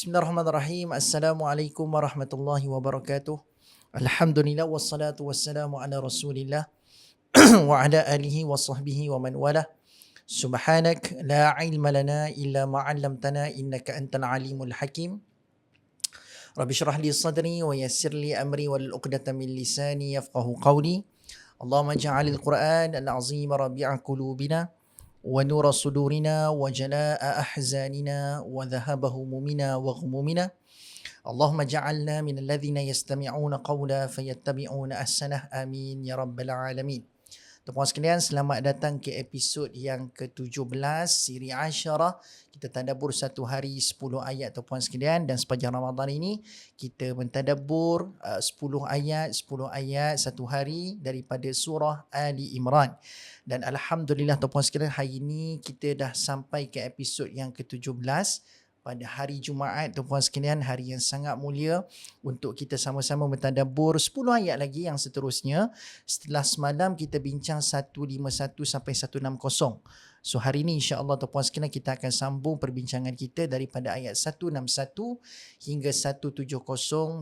Bismillahirrahmanirrahim. Assalamualaikum warahmatullahi wabarakatuh. Alhamdulillah wassalatu wassalamu ala Rasulillah wa ala alihi wa sahbihi wa man walah. Subhanak la ilma lana illa ma 'allamtana innaka antal alimul hakim. Rabbi shrah li sadri wa yassir li amri wal 'uqdatam min lisani yafqahu qawli. Allahumma ij'alil Qur'an al-'azim rabi'a qulubina wa nura sudurina wa jalaa'a ahzanina wa dhahaba humumina wa ghumumina. Allahumma ja'alna min alladhina yastami'una qawla fayattabi'una ahsanah. Amin ya rabbal alamin. Tuan-tuan sekalian, selamat datang ke episod yang ke-17 siri Asyarah. Kita tadabbur satu hari 10 ayat tuan-tuan sekalian, dan sepanjang Ramadan ini kita mentadabbur 10 ayat satu hari daripada surah Ali Imran. Dan alhamdulillah tuan-tuan sekalian, hari ini kita dah sampai ke episod yang ke-17 pada hari Jumaat tuan-tuan sekalian, hari yang sangat mulia untuk kita sama-sama mentadabbur 10 ayat lagi yang seterusnya setelah semalam kita bincang 151 sampai 160. So hari ini insya-Allah tuan-tuan sekalian kita akan sambung perbincangan kita daripada ayat 161 hingga 170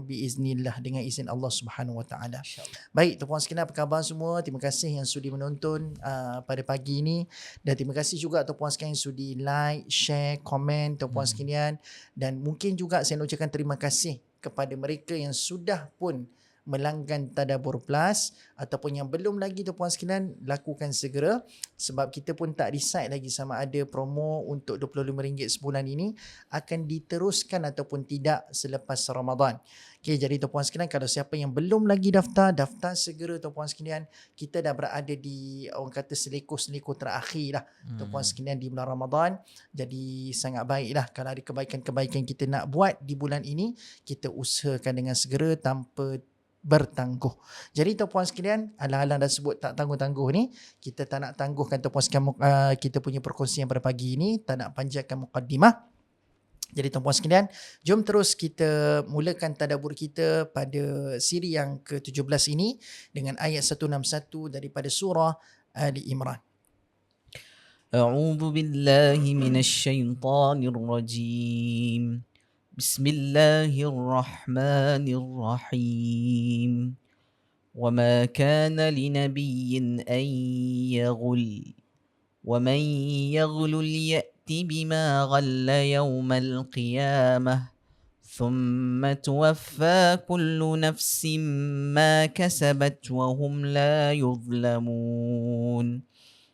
biiznillah dengan izin Allah Subhanahu Wa Taala. Baik tuan-tuan sekalian, apa khabar semua? Terima kasih yang sudi menonton pada pagi ini, dan terima kasih juga tuan-tuan sekalian yang sudi like, share, komen tuan-tuan sekalian, dan mungkin juga saya nak ucapkan terima kasih kepada mereka yang sudah pun melanggan Tadabbur Plus ataupun yang belum lagi tuan-puan sekalian, lakukan segera, sebab kita pun tak decide lagi sama ada promo untuk RM25 sebulan ini akan diteruskan ataupun tidak selepas Ramadan. Okay, jadi tuan-puan sekalian, kalau siapa yang belum lagi daftar segera tuan-puan sekalian. Kita dah berada di orang kata seleko-seleko terakhir lah tuan-puan sekalian di bulan Ramadan. Jadi sangat baiklah kalau ada kebaikan-kebaikan kita nak buat di bulan ini, kita usahakan dengan segera tanpa bertangguh. Jadi tuan-puan sekalian, alang-alang dah sebut tak tangguh-tangguh ni, kita tak nak tangguhkan tuan-puan sekalian kita punya perkongsian pada pagi ini, tak nak panjatkan mukaddimah. Jadi tuan-puan sekalian, jom terus kita mulakan tadabbur kita pada siri yang ke-17 ini dengan ayat 161 daripada surah Ali Imran. A'udzu billahi minasy syaithanir rajim. Bismillahirrahmanirrahim. Wa ma kana linabiyyin an yaghul wa man yaghlul ya'ti bima ghalla yawmal qiyamah thumma tuwaffa kullu nafsin ma kasabat wa hum la yuzlamun.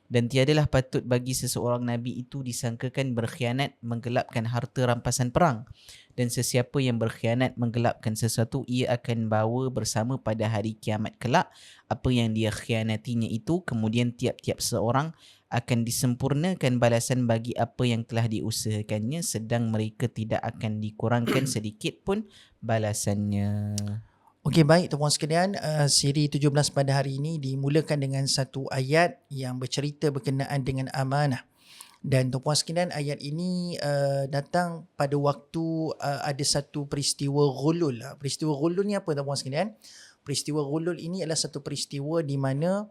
Dan tiadalah patut bagi seseorang Nabi itu disangkakan berkhianat menggelapkan harta rampasan perang. Dan sesiapa yang berkhianat menggelapkan sesuatu, ia akan bawa bersama pada hari kiamat kelak apa yang dia khianatinya itu. Kemudian tiap-tiap seorang akan disempurnakan balasan bagi apa yang telah diusahakannya, sedang mereka tidak akan dikurangkan sedikit pun balasannya. Okey, baik tuan-puan sekalian, siri 17 pada hari ini dimulakan dengan satu ayat yang bercerita berkenaan dengan amanah. Dan tuan-puan sekalian, ayat ini datang pada waktu ada satu peristiwa ghulul. Peristiwa ghulul ni apa tuan-puan sekalian? Peristiwa ghulul ini adalah satu peristiwa di mana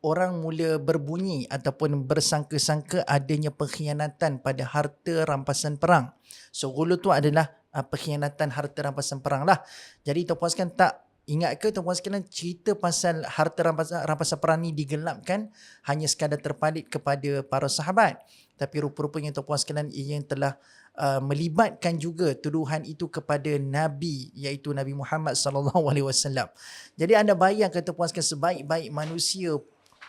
orang mula berbunyi ataupun bersangka-sangka adanya pengkhianatan pada harta rampasan perang. So ghulul tu adalah pengkhianatan harta rampasan perang lah. Jadi tuan-puan sekalian, tak ingat ke tuan-puan sekalian, cerita pasal harta rampasan perang ni digelapkan hanya sekadar terpalit kepada para sahabat, tapi rupa-rupanya tuan-puan sekalian ia yang telah melibatkan juga tuduhan itu kepada Nabi, iaitu Nabi Muhammad SAW. Jadi anda bayangkan tuan-puan sekalian, sebaik-baik manusia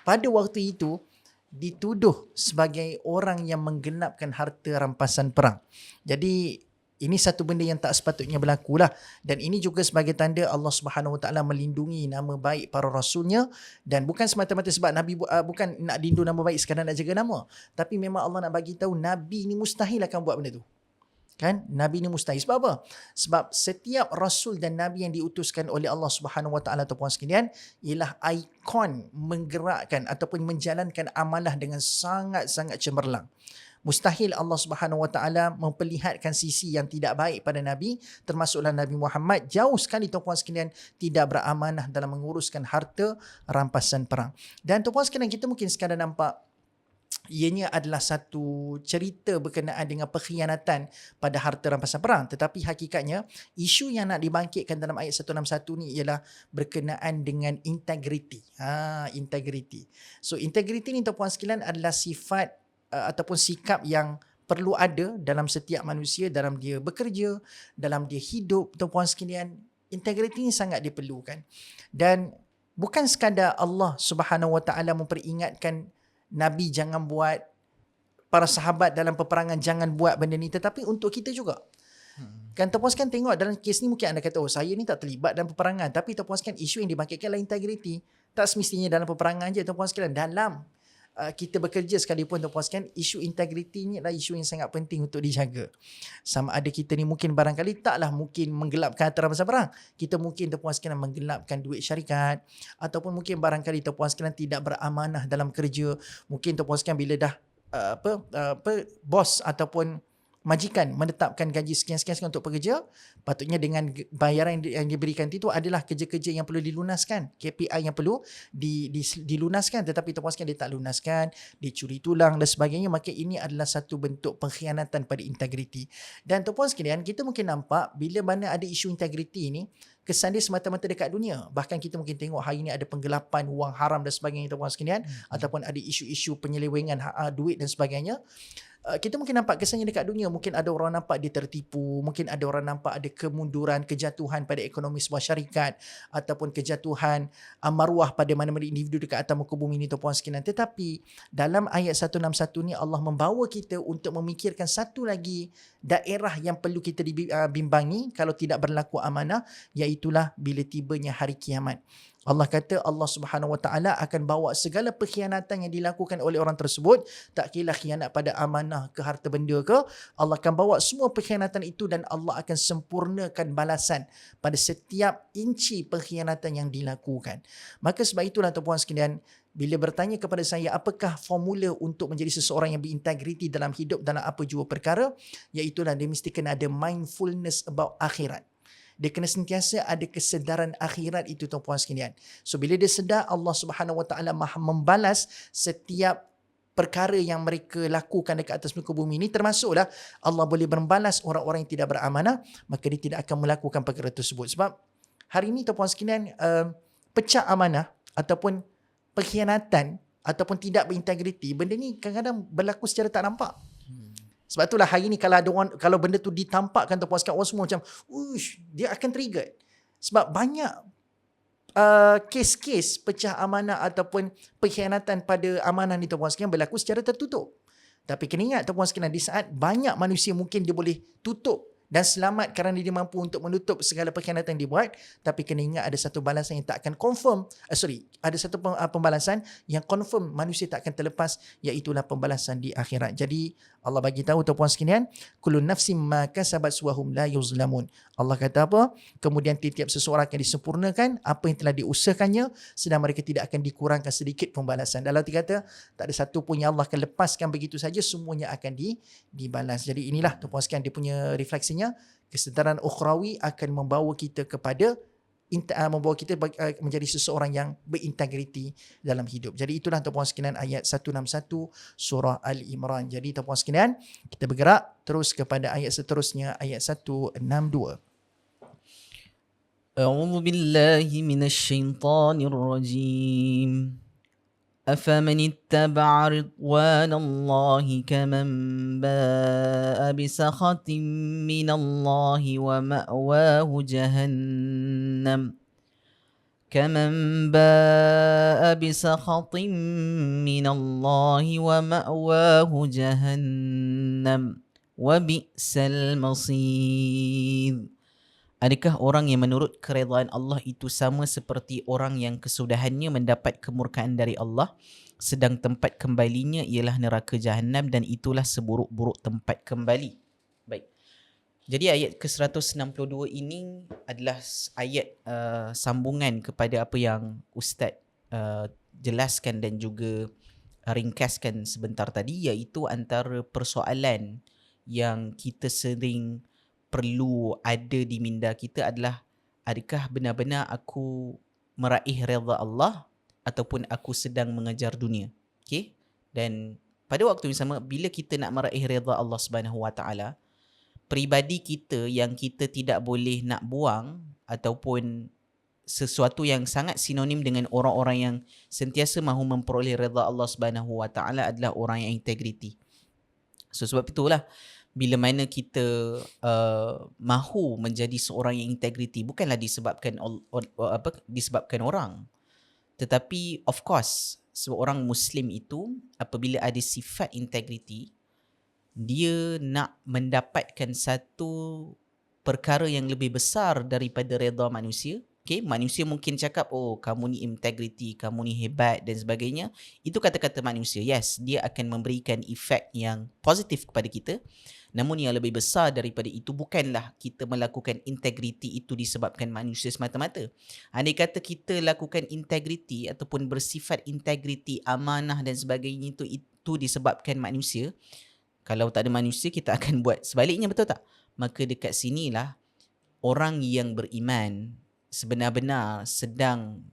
pada waktu itu dituduh sebagai orang yang menggelapkan harta rampasan perang. Jadi ini satu benda yang tak sepatutnya berlaku lah. Dan ini juga sebagai tanda Allah Subhanahu Wa Taala melindungi nama baik para rasulnya. Dan bukan semata-mata sebab Nabi bukan nak lindung nama baik sekadar nak jaga nama, tapi memang Allah nak bagi tahu Nabi ni mustahil akan buat benda tu. Kan? Nabi ni mustahil. Sebab apa? Sebab setiap rasul dan nabi yang diutuskan oleh Allah Subhanahu Wa Taala tuan-puan sekalian ialah ikon menggerakkan ataupun menjalankan amalah dengan sangat-sangat cemerlang. Mustahil Allah Subhanahu Wa Taala memperlihatkan sisi yang tidak baik pada Nabi, termasuklah Nabi Muhammad. Jauh sekali tuan-puan sekalian tidak beramanah dalam menguruskan harta rampasan perang. Dan tuan-puan sekalian, kita mungkin sekadar nampak ianya adalah satu cerita berkenaan dengan pengkhianatan pada harta rampasan perang. Tetapi hakikatnya, isu yang nak dibangkitkan dalam ayat 161 ni ialah berkenaan dengan integriti. Integriti. So, integriti ni tuan-puan sekalian adalah sifat ataupun sikap yang perlu ada dalam setiap manusia, dalam dia bekerja, dalam dia hidup, tuan-puan sekalian. Integriti ni sangat diperlukan. Dan bukan sekadar Allah Subhanahu Wa Taala memperingatkan Nabi jangan buat, para sahabat dalam peperangan jangan buat benda ni, tetapi untuk kita juga. Kan tuan-puan sekalian tengok dalam kes ni, mungkin anda kata, oh saya ni tak terlibat dalam peperangan, tapi tuan-puan sekalian isu yang dibangkitkan adalah integriti. Tak semestinya dalam peperangan je tuan-puan sekalian, dalam kita bekerja sekalipun tuan-puan sekalian, isu integriti ni adalah isu yang sangat penting untuk dijaga. Sama ada kita ni mungkin barangkali taklah mungkin menggelapkan harta rampasan perang. Kita mungkin tuan-puan sekalian menggelapkan duit syarikat, ataupun mungkin barangkali tuan-puan sekalian tidak beramanah dalam kerja. Mungkin tuan-puan sekalian bila dah bos ataupun majikan menetapkan gaji sekian-sekian untuk pekerja, patutnya dengan bayaran yang diberikan itu adalah kerja-kerja yang perlu dilunaskan, KPI yang perlu dilunaskan, tetapi tuan-puan sekalian dia tak lunaskan, dia curi tulang dan sebagainya, maka ini adalah satu bentuk pengkhianatan pada integriti. Dan tuan-puan sekalian, kita mungkin nampak bila mana ada isu integriti ini, kesan dia semata-mata dekat dunia. Bahkan kita mungkin tengok hari ini ada penggelapan wang haram dan sebagainya tuan-puan sekalian, ataupun ada isu-isu penyelewengan duit dan sebagainya. Kita mungkin nampak kesannya dekat dunia. Mungkin ada orang nampak dia tertipu, mungkin ada orang nampak ada kemunduran, kejatuhan pada ekonomi sebuah syarikat, ataupun kejatuhan maruah pada mana-mana individu dekat atas muka bumi ni tuan-puan sekalian. Tetapi dalam ayat 161 ni Allah membawa kita untuk memikirkan satu lagi daerah yang perlu kita bimbangi kalau tidak berlaku amanah, iaitulah bila tibanya hari kiamat. Allah kata Allah Subhanahu Wa Taala akan bawa segala pengkhianatan yang dilakukan oleh orang tersebut, tak kira khianat pada amanah ke harta benda ke, Allah akan bawa semua pengkhianatan itu dan Allah akan sempurnakan balasan pada setiap inci pengkhianatan yang dilakukan. Maka sebab itulah tuan-puan sekalian, bila bertanya kepada saya apakah formula untuk menjadi seseorang yang berintegriti dalam hidup dalam apa jua perkara, iaitulah dia mesti kena ada mindfulness about akhirat. Dia kena sentiasa ada kesedaran akhirat itu tuan-puan sekalian. So bila dia sedar Allah Subhanahu Wa Taala Maha membalas setiap perkara yang mereka lakukan dekat atas muka bumi ini, termasuklah Allah boleh membalas orang-orang yang tidak beramanah, maka dia tidak akan melakukan perkara tersebut. Sebab hari ini tuan-puan sekalian, pecah amanah ataupun pengkhianatan ataupun tidak berintegriti, benda ni kadang-kadang berlaku secara tak nampak. Sebab itulah hari ni kalau ada orang, kalau benda tu ditampakkan tuan-puan sekalian, orang semua macam dia akan trigger. Sebab banyak kes-kes pecah amanah ataupun pengkhianatan pada amanah ni tuan-puan sekalian berlaku secara tertutup. Tapi kena ingat tuan-puan sekalian, di saat banyak manusia mungkin dia boleh tutup dan selamat kerana dia mampu untuk menutup segala pengkhianatan yang dibuat, tapi kena ingat ada satu balasan yang tak akan confirm, ada satu pembalasan yang confirm manusia tak akan terlepas, iaitulah pembalasan di akhirat. Jadi Allah bagi tahu tuan-puan sekalian, kullu nafsin ma kasabat wa hum la yuzlamun. Allah kata apa? Kemudian tiap seseorang akan disempurnakan apa yang telah diusahakannya, sedang mereka tidak akan dikurangkan sedikit pembalasan. Dalam arti kata, tak ada satu pun yang Allah akan lepaskan begitu saja, semuanya akan dibalas. Jadi inilah tuan-puan sekalian dia punya refleksinya. Kesedaran ukhrawi akan membawa kita kepada menjadi seseorang yang berintegriti dalam hidup. Jadi itulah tuan-puan sekalian ayat 161 surah Al-Imran. Jadi tuan-puan sekalian, kita bergerak terus kepada ayat seterusnya, ayat 162. A'udzu billahi minasy syaithanir rajim. أفمن اتبع رضوان الله كمن باء بسخط من الله ومأواه جهنم وبئس المصير. Adakah orang yang menurut keredaan Allah itu sama seperti orang yang kesudahannya mendapat kemurkaan dari Allah, sedang tempat kembalinya ialah neraka Jahannam dan itulah seburuk-buruk tempat kembali. Baik. Jadi ayat ke-162 ini adalah ayat sambungan kepada apa yang Ustaz jelaskan dan juga ringkaskan sebentar tadi, iaitu antara persoalan yang kita sering perlu ada di minda kita adalah, adakah benar-benar aku meraih redha Allah ataupun aku sedang mengejar dunia? Okay? Dan pada waktu yang sama bila kita nak meraih redha Allah Subhanahu Wa Taala, peribadi kita yang kita tidak boleh nak buang ataupun sesuatu yang sangat sinonim dengan orang-orang yang sentiasa mahu memperoleh redha Allah Subhanahu Wa Taala adalah orang yang integriti. So sebab itulah bila mana kita mahu menjadi seorang yang integriti bukanlah disebabkan orang, tetapi of course seorang Muslim itu apabila ada sifat integriti, dia nak mendapatkan satu perkara yang lebih besar daripada redha manusia. Okay, manusia mungkin cakap, oh kamu ni integriti, kamu ni hebat dan sebagainya. Itu kata-kata manusia. Yes, dia akan memberikan efek yang positif kepada kita. Namun yang lebih besar daripada itu bukanlah kita melakukan integriti itu disebabkan manusia semata-mata. Andai kata kita lakukan integriti ataupun bersifat integriti, amanah dan sebagainya itu disebabkan manusia, kalau tak ada manusia kita akan buat sebaliknya, betul tak? Maka dekat sinilah orang yang beriman sebenar-benar sedang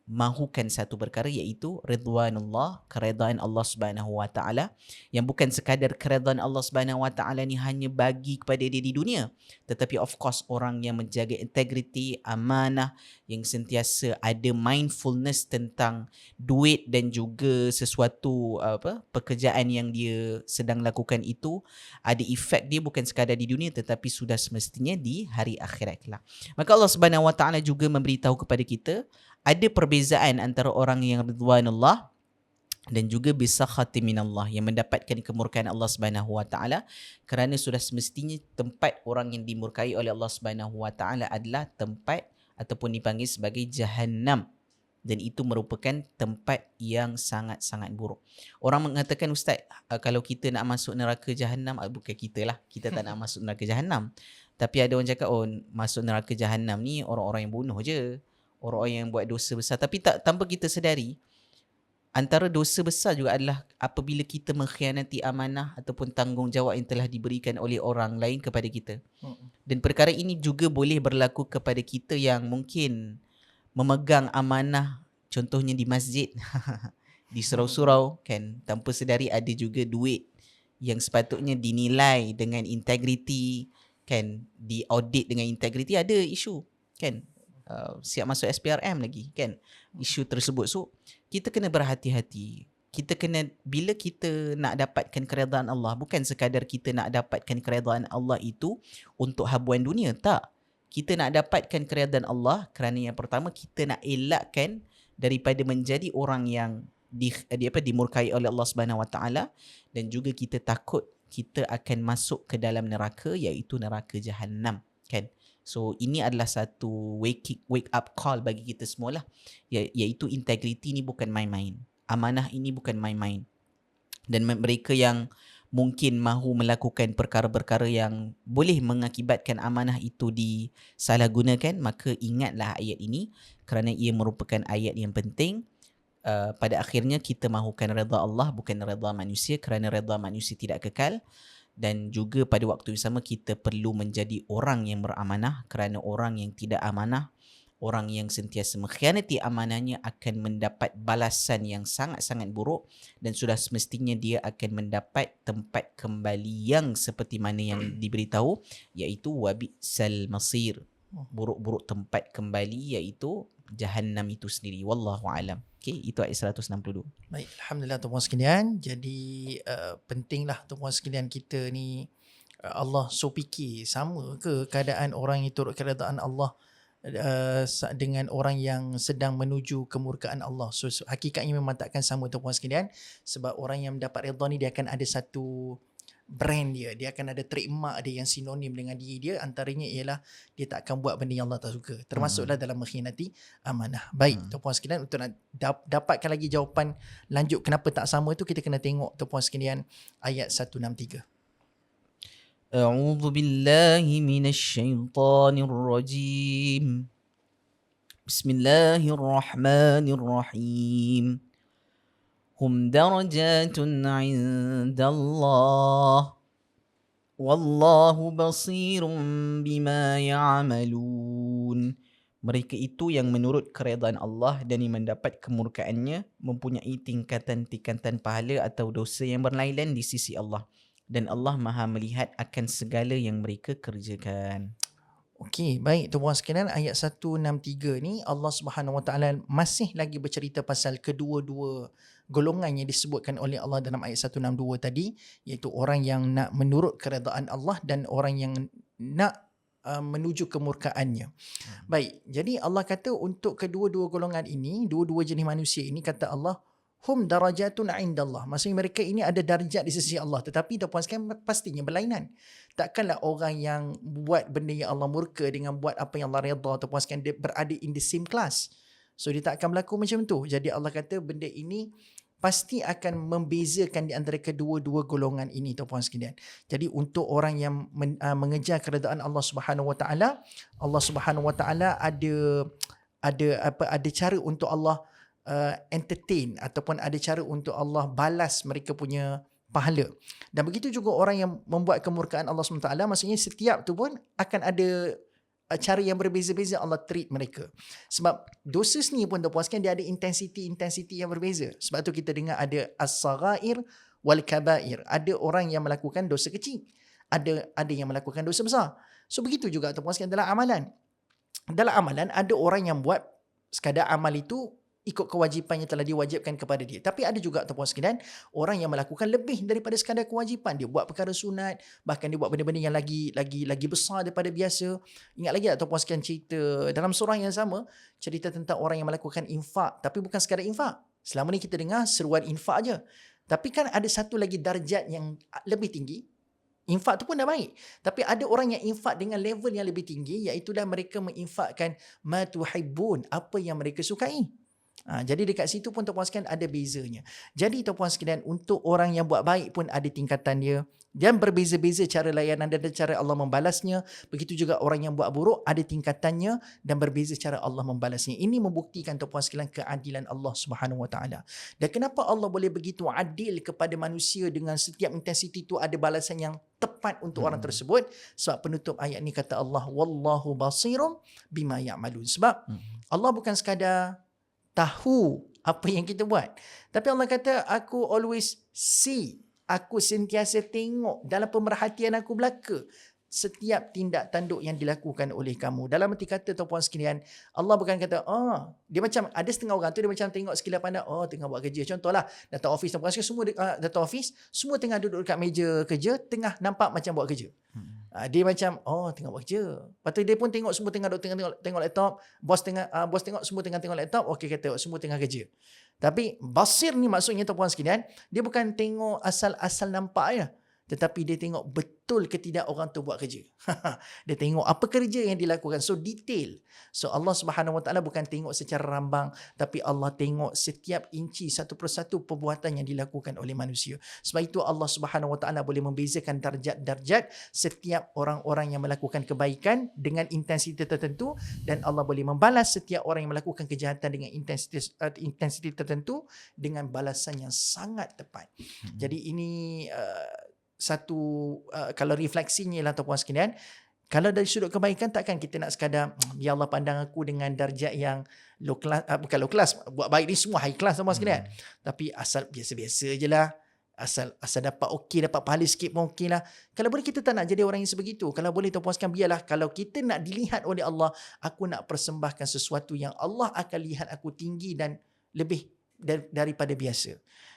mahukan satu perkara, iaitu ridwanullah, keredaan Allah Subhanahu Wa Taala, yang bukan sekadar keredaan Allah Subhanahu Wa Taala ni hanya bagi kepada dia di dunia, tetapi of course orang yang menjaga integriti, amanah, yang sentiasa ada mindfulness tentang duit dan juga sesuatu pekerjaan yang dia sedang lakukan itu ada efek dia bukan sekadar di dunia tetapi sudah semestinya di hari akhirat kelak. Maka Allah Subhanahu Wa Taala juga memberitahu kepada kita ada perbezaan antara orang yang ridwanullah dan juga bisakhati minallah, yang mendapatkan kemurkaan Allah Subhanahu Wa Taala, kerana sudah semestinya tempat orang yang dimurkai oleh Allah Subhanahu Wa Taala adalah tempat ataupun dipanggil sebagai Jahannam, dan itu merupakan tempat yang sangat-sangat buruk. Orang mengatakan, Ustaz, kalau kita nak masuk neraka Jahannam, bukan kita lah, kita tak nak masuk neraka Jahannam, tapi ada orang cakap, oh masuk neraka Jahannam ni orang-orang yang bunuh je, orang-orang yang buat dosa besar. Tapi tanpa kita sedari, antara dosa besar juga adalah apabila kita mengkhianati amanah ataupun tanggungjawab yang telah diberikan oleh orang lain kepada kita. Dan perkara ini juga boleh berlaku kepada kita yang mungkin memegang amanah, contohnya di masjid, di surau-surau kan, tanpa sedari ada juga duit yang sepatutnya dinilai dengan integriti kan, diaudit dengan integriti, ada isu kan. Siap masuk SPRM lagi kan isu tersebut. So kita kena berhati-hati. Kita kena, bila kita nak dapatkan keredaan Allah, bukan sekadar kita nak dapatkan keredaan Allah itu untuk habuan dunia, tak. Kita nak dapatkan keredaan Allah kerana yang pertama kita nak elakkan daripada menjadi orang yang dimurkai oleh Allah Subhanahu Wa Taala, dan juga kita takut kita akan masuk ke dalam neraka, iaitu neraka Jahannam kan. So ini adalah satu wake up call bagi kita semualah, iaitu integriti ni bukan main-main, amanah ini bukan main-main. Dan mereka yang mungkin mahu melakukan perkara-perkara yang boleh mengakibatkan amanah itu disalahgunakan, maka ingatlah ayat ini kerana ia merupakan ayat yang penting. Pada akhirnya kita mahukan redha Allah bukan redha manusia, kerana redha manusia tidak kekal. Dan juga pada waktu yang sama kita perlu menjadi orang yang beramanah, kerana orang yang tidak amanah, orang yang sentiasa mengkhianati amanahnya akan mendapat balasan yang sangat-sangat buruk, dan sudah semestinya dia akan mendapat tempat kembali yang seperti mana yang diberitahu, iaitu wabisal masir, buruk-buruk tempat kembali, iaitu Jahannam itu sendiri. Wallahu alam. Okay, itu ayat 162. Baik, alhamdulillah tuan-puan sekalian. Jadi pentinglah tuan-puan sekalian, kita ni Allah so fikir sama ke keadaan orang yang turut keredaan Allah dengan orang yang sedang menuju kemurkaan Allah. So hakikatnya memang takkan sama tuan-puan sekalian, sebab orang yang mendapat redha ni dia akan ada satu brand dia akan ada trademark dia yang sinonim dengan diri dia. Antaranya ialah dia tak akan buat benda yang Allah tak suka, termasuklah dalam mengkhianati amanah. Baik tuan-puan sekalian, untuk nak dapatkan lagi jawapan lanjut kenapa tak sama itu, kita kena tengok tuan-puan sekalian ayat 163. A'udzu billahi minasy syaithanir rajim. Bismillahirrahmanirrahim. Hum darajatun 'indallah wallahu basirun bima ya'malun. Mereka itu yang menurut keredaan Allah dan yang mendapat kemurkaannya mempunyai tingkatan-tingkatan pahala atau dosa yang berlainan di sisi Allah. Dan Allah Maha melihat akan segala yang mereka kerjakan. Okey, baik tuan-puan sekalian, ayat 163 ni Allah Subhanahu Wa Taala masih lagi bercerita pasal kedua-dua golongan yang disebutkan oleh Allah dalam ayat 162 tadi, iaitu orang yang nak menurut keredaan Allah dan orang yang nak menuju kemurkaannya. Baik, jadi Allah kata untuk kedua-dua golongan ini, dua-dua jenis manusia ini, kata Allah, hum darajatun indallah. Maksudnya mereka ini ada darjat di sisi Allah, tetapi tuan-puan sekalian pastinya berlainan. Takkanlah orang yang buat benda yang Allah murka dengan buat apa yang Allah redha, tuan-puan sekalian, dia berada in the same class. So dia tak akan berlaku macam tu. Jadi Allah kata benda ini pasti akan membezakan di antara kedua-dua golongan ini, tuan-puan sekalian. Jadi untuk orang yang mengejar keredaan Allah Subhanahu Wa Taala, Allah Subhanahu Wa Taala ada cara untuk Allah entertain ataupun ada cara untuk Allah balas mereka punya pahala. Dan begitu juga orang yang membuat kemurkaan Allah SWT, maksudnya setiap tu pun akan ada cara yang berbeza-beza Allah treat mereka. Sebab dosa sendiri pun tuan-puan sekalian, dia ada intensity yang berbeza. Sebab tu kita dengar ada as-saghair wal kabair. Ada orang yang melakukan dosa kecil, ada yang melakukan dosa besar. So begitu juga tuan-puan sekalian dalam amalan. Dalam amalan ada orang yang buat sekadar amal itu ikut kewajipan yang telah diwajibkan kepada dia. Tapi ada juga tuan-puan sekalian orang yang melakukan lebih daripada sekadar kewajipan. Dia buat perkara sunat, bahkan dia buat benda-benda yang lagi besar daripada biasa. Ingat lagi tak tuan-puan sekalian cerita dalam surah yang sama, cerita tentang orang yang melakukan infak, tapi bukan sekadar infak. Selama ni kita dengar seruan infak aja. Tapi kan ada satu lagi darjat yang lebih tinggi. Infak tu pun dah baik. Tapi ada orang yang infak dengan level yang lebih tinggi, iaitulah mereka menginfakkan ma tuhibbun, apa yang mereka sukai. Jadi dekat situ pun tuan-puan sekalian ada bezanya. Jadi tuan-puan sekalian, untuk orang yang buat baik pun ada tingkatan dia. Dan berbeza-beza cara layanan dan cara Allah membalasnya. Begitu juga orang yang buat buruk ada tingkatannya dan berbeza cara Allah membalasnya. Ini membuktikan tuan-puan sekalian keadilan Allah Subhanahu Wa Taala. Dan kenapa Allah boleh begitu adil kepada manusia dengan setiap intensiti itu ada balasan yang tepat untuk orang tersebut? Sebab penutup ayat ni kata Allah, wallahu basirum bima ya'malun. Sebab Allah bukan sekadar tahu apa yang kita buat, tapi Allah kata aku always see, aku sentiasa tengok dalam pemerhatian aku belaka setiap tindak tanduk yang dilakukan oleh kamu. Dalam arti kata tuan-puan sekalian, Allah bukan kata dia macam ada setengah orang tu dia macam tengok sekilas pandang, tengah buat kerja. Contohlah datang office, tuan-puan sekalian, semua datang office, semua tengah duduk dekat meja kerja, tengah nampak macam buat kerja. Dia macam tengah buat kerja. Lepas tu dia pun tengok semua tengah tengok laptop, bos tengok semua tengah tengok laptop, okey kata semua tengah kerja. Tapi basir ni maksudnya tuan-puan sekalian, dia bukan tengok asal-asal nampak je, tetapi dia tengok betul ke tidak orang tu buat kerja. Dia tengok apa kerja yang dilakukan. So detail. So Allah Subhanahu Wa Taala bukan tengok secara rambang, tapi Allah tengok setiap inci satu persatu perbuatan yang dilakukan oleh manusia. Sebab itu Allah Subhanahu Wa Taala boleh membezakan darjat-darjat setiap orang-orang yang melakukan kebaikan dengan intensiti tertentu, dan Allah boleh membalas setiap orang yang melakukan kejahatan dengan intensiti tertentu dengan balasan yang sangat tepat. Jadi ini satu kalau refleksinya lah tuan-puan sekalian, kalau dari sudut kebaikan takkan kita nak sekadar ya Allah pandang aku dengan darjat yang low class, bukan low class, buat baik ni semua high class tuan-puan sekalian, tapi asal biasa-biasa je lah, asal dapat okey, dapat pahala sikit pun okey lah. Kalau boleh kita tak nak jadi orang yang sebegitu. Kalau boleh tuan-puan sekalian, biarlah kalau kita nak dilihat oleh Allah, aku nak persembahkan sesuatu yang Allah akan lihat aku tinggi dan lebih daripada biasa.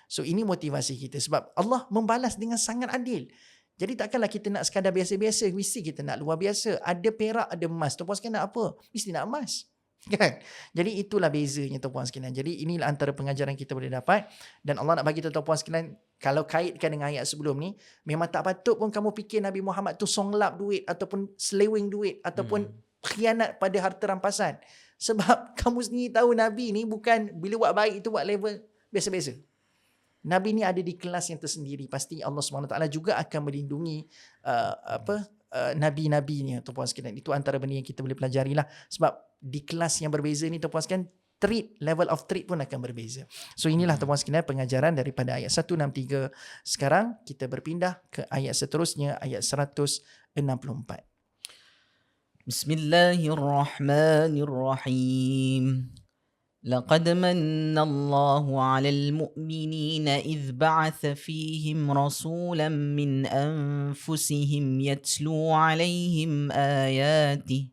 So ini motivasi kita, sebab Allah membalas dengan sangat adil. Jadi takkanlah kita nak sekadar biasa-biasa, mesti kita nak luar biasa. Ada perak, ada emas. Tuan-puan sekalian nak apa? Mesti nak emas. Kan? Jadi itulah bezanya tuan-puan sekalian. Jadi inilah antara pengajaran kita boleh dapat. Dan Allah nak bagi tuan-puan sekalian, kalau kaitkan dengan ayat sebelum ni, memang tak patut pun kamu fikir Nabi Muhammad tu songlap duit ataupun selewing duit ataupun khianat pada harta rampasan. Sebab kamu sendiri tahu Nabi ni bukan bila buat baik itu buat level biasa-biasa. Nabi ni ada di kelas yang tersendiri. Pasti Allah SWT juga akan melindungi nabi-nabinya, tuan-puan sekalian. Itu antara benda yang kita boleh pelajari lah. Sebab di kelas yang berbeza ni, tuan-puan sekalian, level of treat pun akan berbeza. So inilah tuan-puan sekalian pengajaran daripada ayat 163. Sekarang kita berpindah ke ayat seterusnya, ayat 164. Bismillahirrahmanirrahim. لقد من الله على المؤمنين إذ بعث فيهم رسولا من أنفسهم يتلو عليهم آياته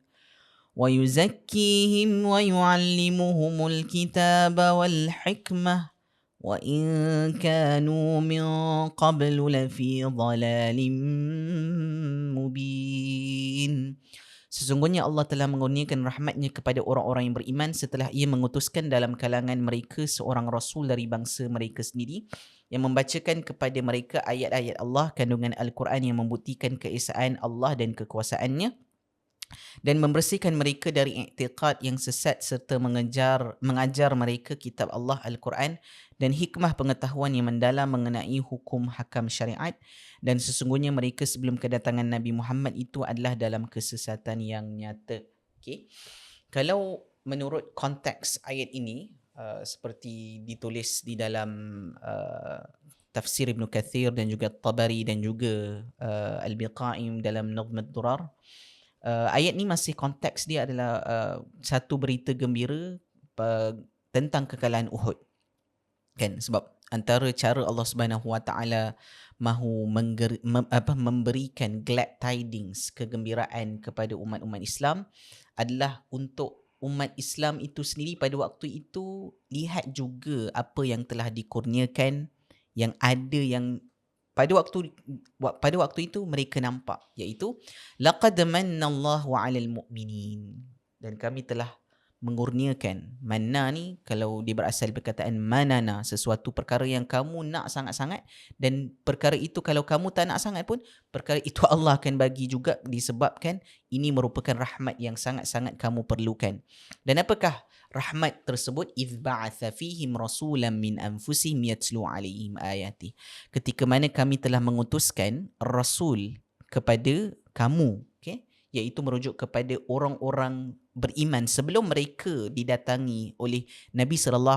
ويزكيهم ويعلمهم الكتاب والحكمة وإن كانوا من قبل لفي ضلال مبين. Sesungguhnya Allah telah mengurniakan rahmatnya kepada orang-orang yang beriman setelah ia mengutuskan dalam kalangan mereka seorang rasul dari bangsa mereka sendiri yang membacakan kepada mereka ayat-ayat Allah, kandungan Al-Quran yang membuktikan keesaan Allah dan kekuasaannya, dan membersihkan mereka dari i'tiqad yang sesat serta mengajar mereka kitab Allah Al-Quran dan hikmah pengetahuan yang mendalam mengenai hukum hakam syariat, dan sesungguhnya mereka sebelum kedatangan Nabi Muhammad itu adalah dalam kesesatan yang nyata. Okay. Kalau menurut konteks ayat ini, seperti ditulis di dalam tafsir Ibn Kathir dan juga Tabari dan juga Al-Biqaim dalam Nazm ad-Durar, ayat ni masih konteks dia adalah satu berita gembira tentang kekalahan Uhud. Kan, sebab antara cara Allah Subhanahu Wa Taala mahu memberikan glad tidings, kegembiraan kepada umat-umat Islam adalah untuk umat Islam itu sendiri pada waktu itu lihat juga apa yang telah dikurniakan, yang ada, yang pada waktu itu mereka nampak, iaitu laqad mannallahu 'alal mu'minin, dan kami telah mengurniakan. Manna ni kalau dia berasal perkataan manana, sesuatu perkara yang kamu nak sangat-sangat, dan perkara itu kalau kamu tak nak sangat pun, perkara itu Allah akan bagi juga disebabkan ini merupakan rahmat yang sangat-sangat kamu perlukan. Dan apakah rahmat tersebut? Idh ba'atha fihim rasulan min anfusihim yatlu alaihim ayati. Ketika mana kami telah mengutuskan rasul kepada kamu, okay? Iaitu merujuk kepada orang-orang beriman sebelum mereka didatangi oleh Nabi SAW.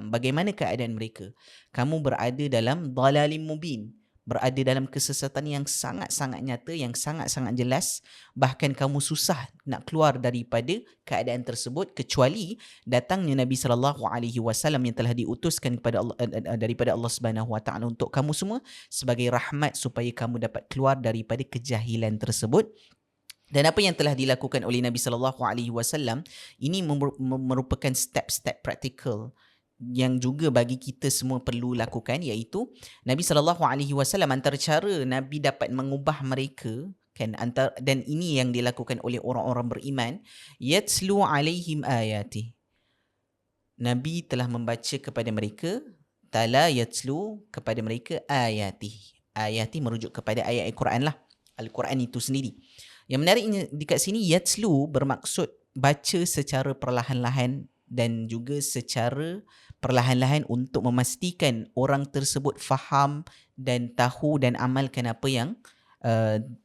Bagaimana keadaan mereka? Kamu berada dalam dalalim mubin, berada dalam kesesatan yang sangat-sangat nyata, yang sangat-sangat jelas. Bahkan kamu susah nak keluar daripada keadaan tersebut kecuali datangnya Nabi SAW yang telah diutuskan kepada Allah, daripada Allah Subhanahu Wa Taala untuk kamu semua sebagai rahmat supaya kamu dapat keluar daripada kejahilan tersebut. Dan apa yang telah dilakukan oleh Nabi SAW ini merupakan step-step praktikal yang juga bagi kita semua perlu lakukan, iaitu Nabi SAW antara cara Nabi dapat mengubah mereka, kan, dan ini yang dilakukan oleh orang-orang beriman, yatslu alaihim ayati. Nabi telah membaca kepada mereka, tala yatslu kepada mereka ayati. Ayati merujuk kepada ayat Al-Quran lah, Al-Quran itu sendiri. Yang menariknya dekat sini, yatslu bermaksud baca secara perlahan-lahan dan juga secara perlahan-lahan untuk memastikan orang tersebut faham dan tahu dan amalkan apa yang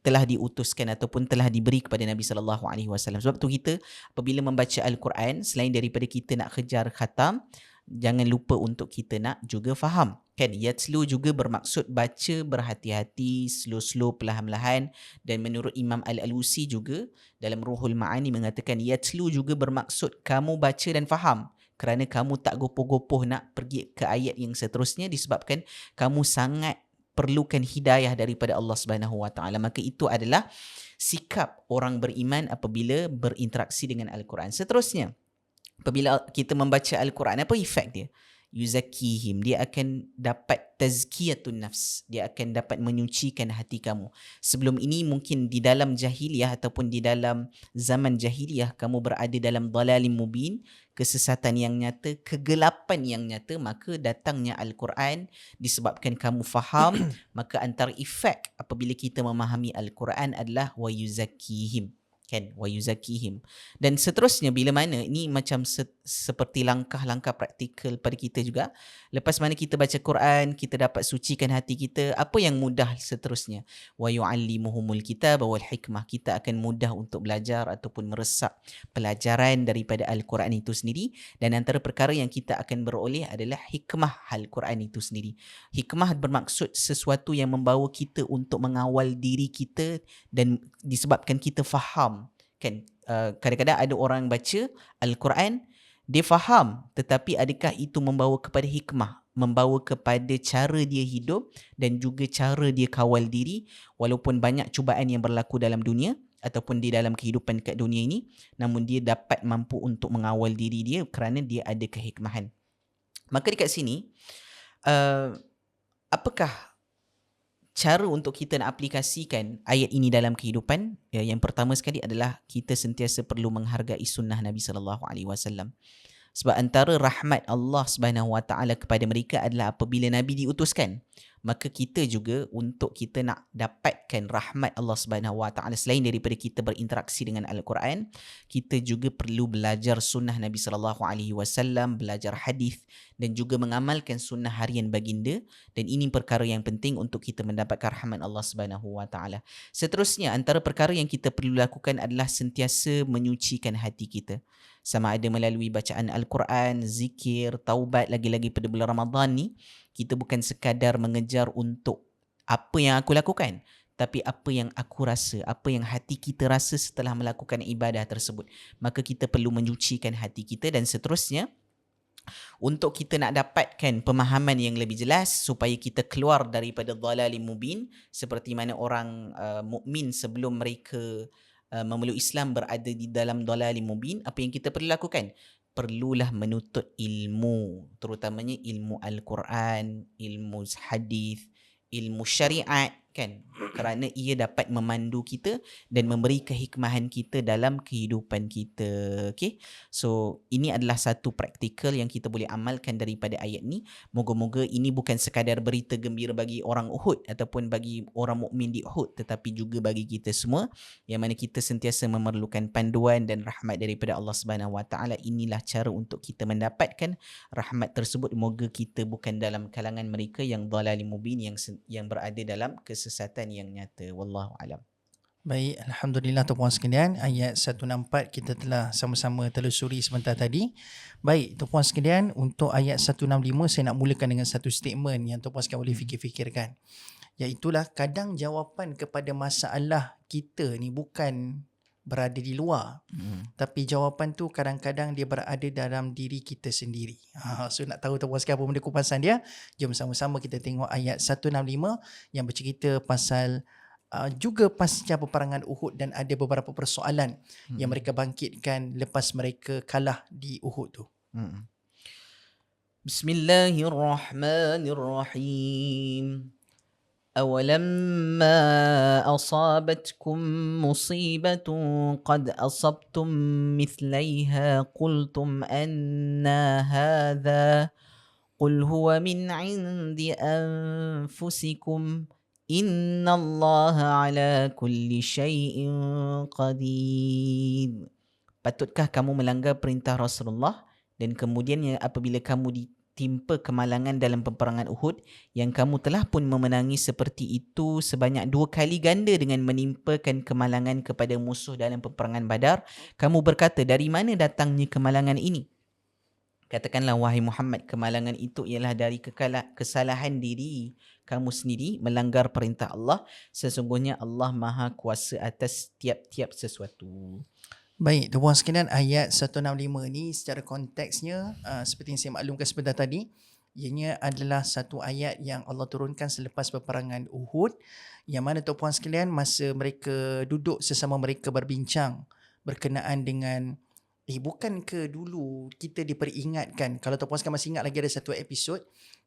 telah diutuskan ataupun telah diberi kepada Nabi SAW. Sebab tu kita apabila membaca Al-Quran, selain daripada kita nak kejar khatam, jangan lupa untuk kita nak juga faham. Kan, yatslu juga bermaksud baca berhati-hati, slow-slow, perlahan-lahan. Dan menurut Imam Al-Alusi juga dalam Ruhul Ma'ani mengatakan yatslu juga bermaksud kamu baca dan faham, kerana kamu tak gopoh-gopoh nak pergi ke ayat yang seterusnya disebabkan kamu sangat perlukan hidayah daripada Allah Subhanahu Wa Taala. Maka itu adalah sikap orang beriman apabila berinteraksi dengan Al-Quran. Seterusnya, apabila kita membaca Al-Quran, apa efek dia? Yuzakihim, dia akan dapat tazkiyatun nafs, dia akan dapat menyucikan hati kamu. Sebelum ini mungkin di dalam jahiliyah ataupun di dalam zaman jahiliyah kamu berada dalam dalalim mubin, kesesatan yang nyata, kegelapan yang nyata, maka datangnya Al-Quran disebabkan kamu faham. Maka antara efek apabila kita memahami Al-Quran adalah wa yuzakihim, kan, wa yuzakihim. Dan seterusnya, bila mana ini macam seperti langkah-langkah praktikal pada kita juga. Lepas mana kita baca Quran, kita dapat sucikan hati kita, apa yang mudah seterusnya? Wa yu'allimuhumul kitab wal hikmah. Kita akan mudah untuk belajar ataupun meresap pelajaran daripada Al-Quran itu sendiri. Dan antara perkara yang kita akan beroleh adalah hikmah Al-Quran itu sendiri. Hikmah bermaksud sesuatu yang membawa kita untuk mengawal diri kita, dan disebabkan kita faham, kan kadang-kadang ada orang baca Al-Quran, dia faham, tetapi adakah itu membawa kepada hikmah, membawa kepada cara dia hidup dan juga cara dia kawal diri walaupun banyak cubaan yang berlaku dalam dunia ataupun di dalam kehidupan kat dunia ini, namun dia dapat mampu untuk mengawal diri dia kerana dia ada kehikmahan. Maka dekat sini apakah cara untuk kita nak aplikasikan ayat ini dalam kehidupan? Yang pertama sekali adalah kita sentiasa perlu menghargai sunnah Nabi sallallahu alaihi wasallam. Sebab antara rahmat Allah Subhanahu Wa Taala kepada mereka adalah apabila Nabi diutuskan, maka kita juga untuk kita nak dapatkan rahmat Allah Subhanahu Wa Taala selain daripada kita berinteraksi dengan Al-Quran, kita juga perlu belajar sunnah Nabi sallallahu alaihi wasallam, belajar hadis dan juga mengamalkan sunnah harian baginda, dan ini perkara yang penting untuk kita mendapatkan rahmat Allah Subhanahu Wa Taala. Seterusnya, antara perkara yang kita perlu lakukan adalah sentiasa menyucikan hati kita. Sama ada melalui bacaan Al-Quran, zikir, taubat, lagi-lagi pada bulan Ramadan ni, kita bukan sekadar mengejar untuk apa yang aku lakukan, tapi apa yang aku rasa, apa yang hati kita rasa setelah melakukan ibadah tersebut. Maka kita perlu menyucikan hati kita, dan seterusnya, untuk kita nak dapatkan pemahaman yang lebih jelas supaya kita keluar daripada dhalalim mubin, seperti mana orang mukmin sebelum mereka memeluk Islam berada di dalam dhalalim mubin, apa yang kita perlu lakukan? Perlulah menuntut ilmu, terutamanya ilmu Al-Quran, ilmu hadis, ilmu syariat, kan? Kerana ia dapat memandu kita dan memberi kehikmahan kita dalam kehidupan kita. Okay? So, ini adalah satu praktikal yang kita boleh amalkan daripada ayat ni. Moga-moga ini bukan sekadar berita gembira bagi orang Uhud ataupun bagi orang mukmin di Uhud, tetapi juga bagi kita semua, yang mana kita sentiasa memerlukan panduan dan rahmat daripada Allah Subhanahu Wa Taala. Inilah cara untuk kita mendapatkan rahmat tersebut. Moga kita bukan dalam kalangan mereka yang dhalalim mubin, yang berada dalam kesesatan yang nyata. Wallahu alam. Baik, Alhamdulillah tuan-puan sekalian, ayat 164 kita telah sama-sama telusuri sebentar tadi. Baik, tuan-puan sekalian, untuk ayat 165 saya nak mulakan dengan satu statement yang tuan-puan sekalian boleh fikir-fikirkan. Iaitulah, kadang jawapan kepada masalah kita ni bukan berada di luar, tapi jawapan tu kadang-kadang dia berada dalam diri kita sendiri. So nak tahu tuan-puan sekalian apa benda kupasan dia, jom sama-sama kita tengok ayat 165 yang bercerita pasal juga pasca peperangan Uhud, dan ada beberapa persoalan yang mereka bangkitkan lepas mereka kalah di Uhud tu. Bismillahirrahmanirrahim. أولما أصابتكم مصيبة قد أصبتم مثليها قلتم أنى هذا قل هو من عند أنفسكم إن الله على كل شيء قدير. Patutkah kamu melanggar perintah Rasulullah, dan kemudian apabila kamu ditimpa kemalangan dalam peperangan Uhud, yang kamu telah pun memenangi seperti itu sebanyak 2 kali ganda dengan menimpakan kemalangan kepada musuh dalam peperangan Badar, kamu berkata, dari mana datangnya kemalangan ini? Katakanlah, wahai Muhammad, kemalangan itu ialah dari kesalahan diri kamu sendiri, melanggar perintah Allah. Sesungguhnya Allah Maha Kuasa atas tiap-tiap sesuatu. Baik, tuan-puan sekalian, ayat 165 ni secara konteksnya seperti yang saya maklumkan sebentar tadi, ianya adalah satu ayat yang Allah turunkan selepas peperangan Uhud, yang mana tuan-puan sekalian, masa mereka duduk sesama mereka berbincang berkenaan dengan bukan ke dulu kita diperingatkan. Kalau tuan-puan sekalian masih ingat lagi, ada satu episod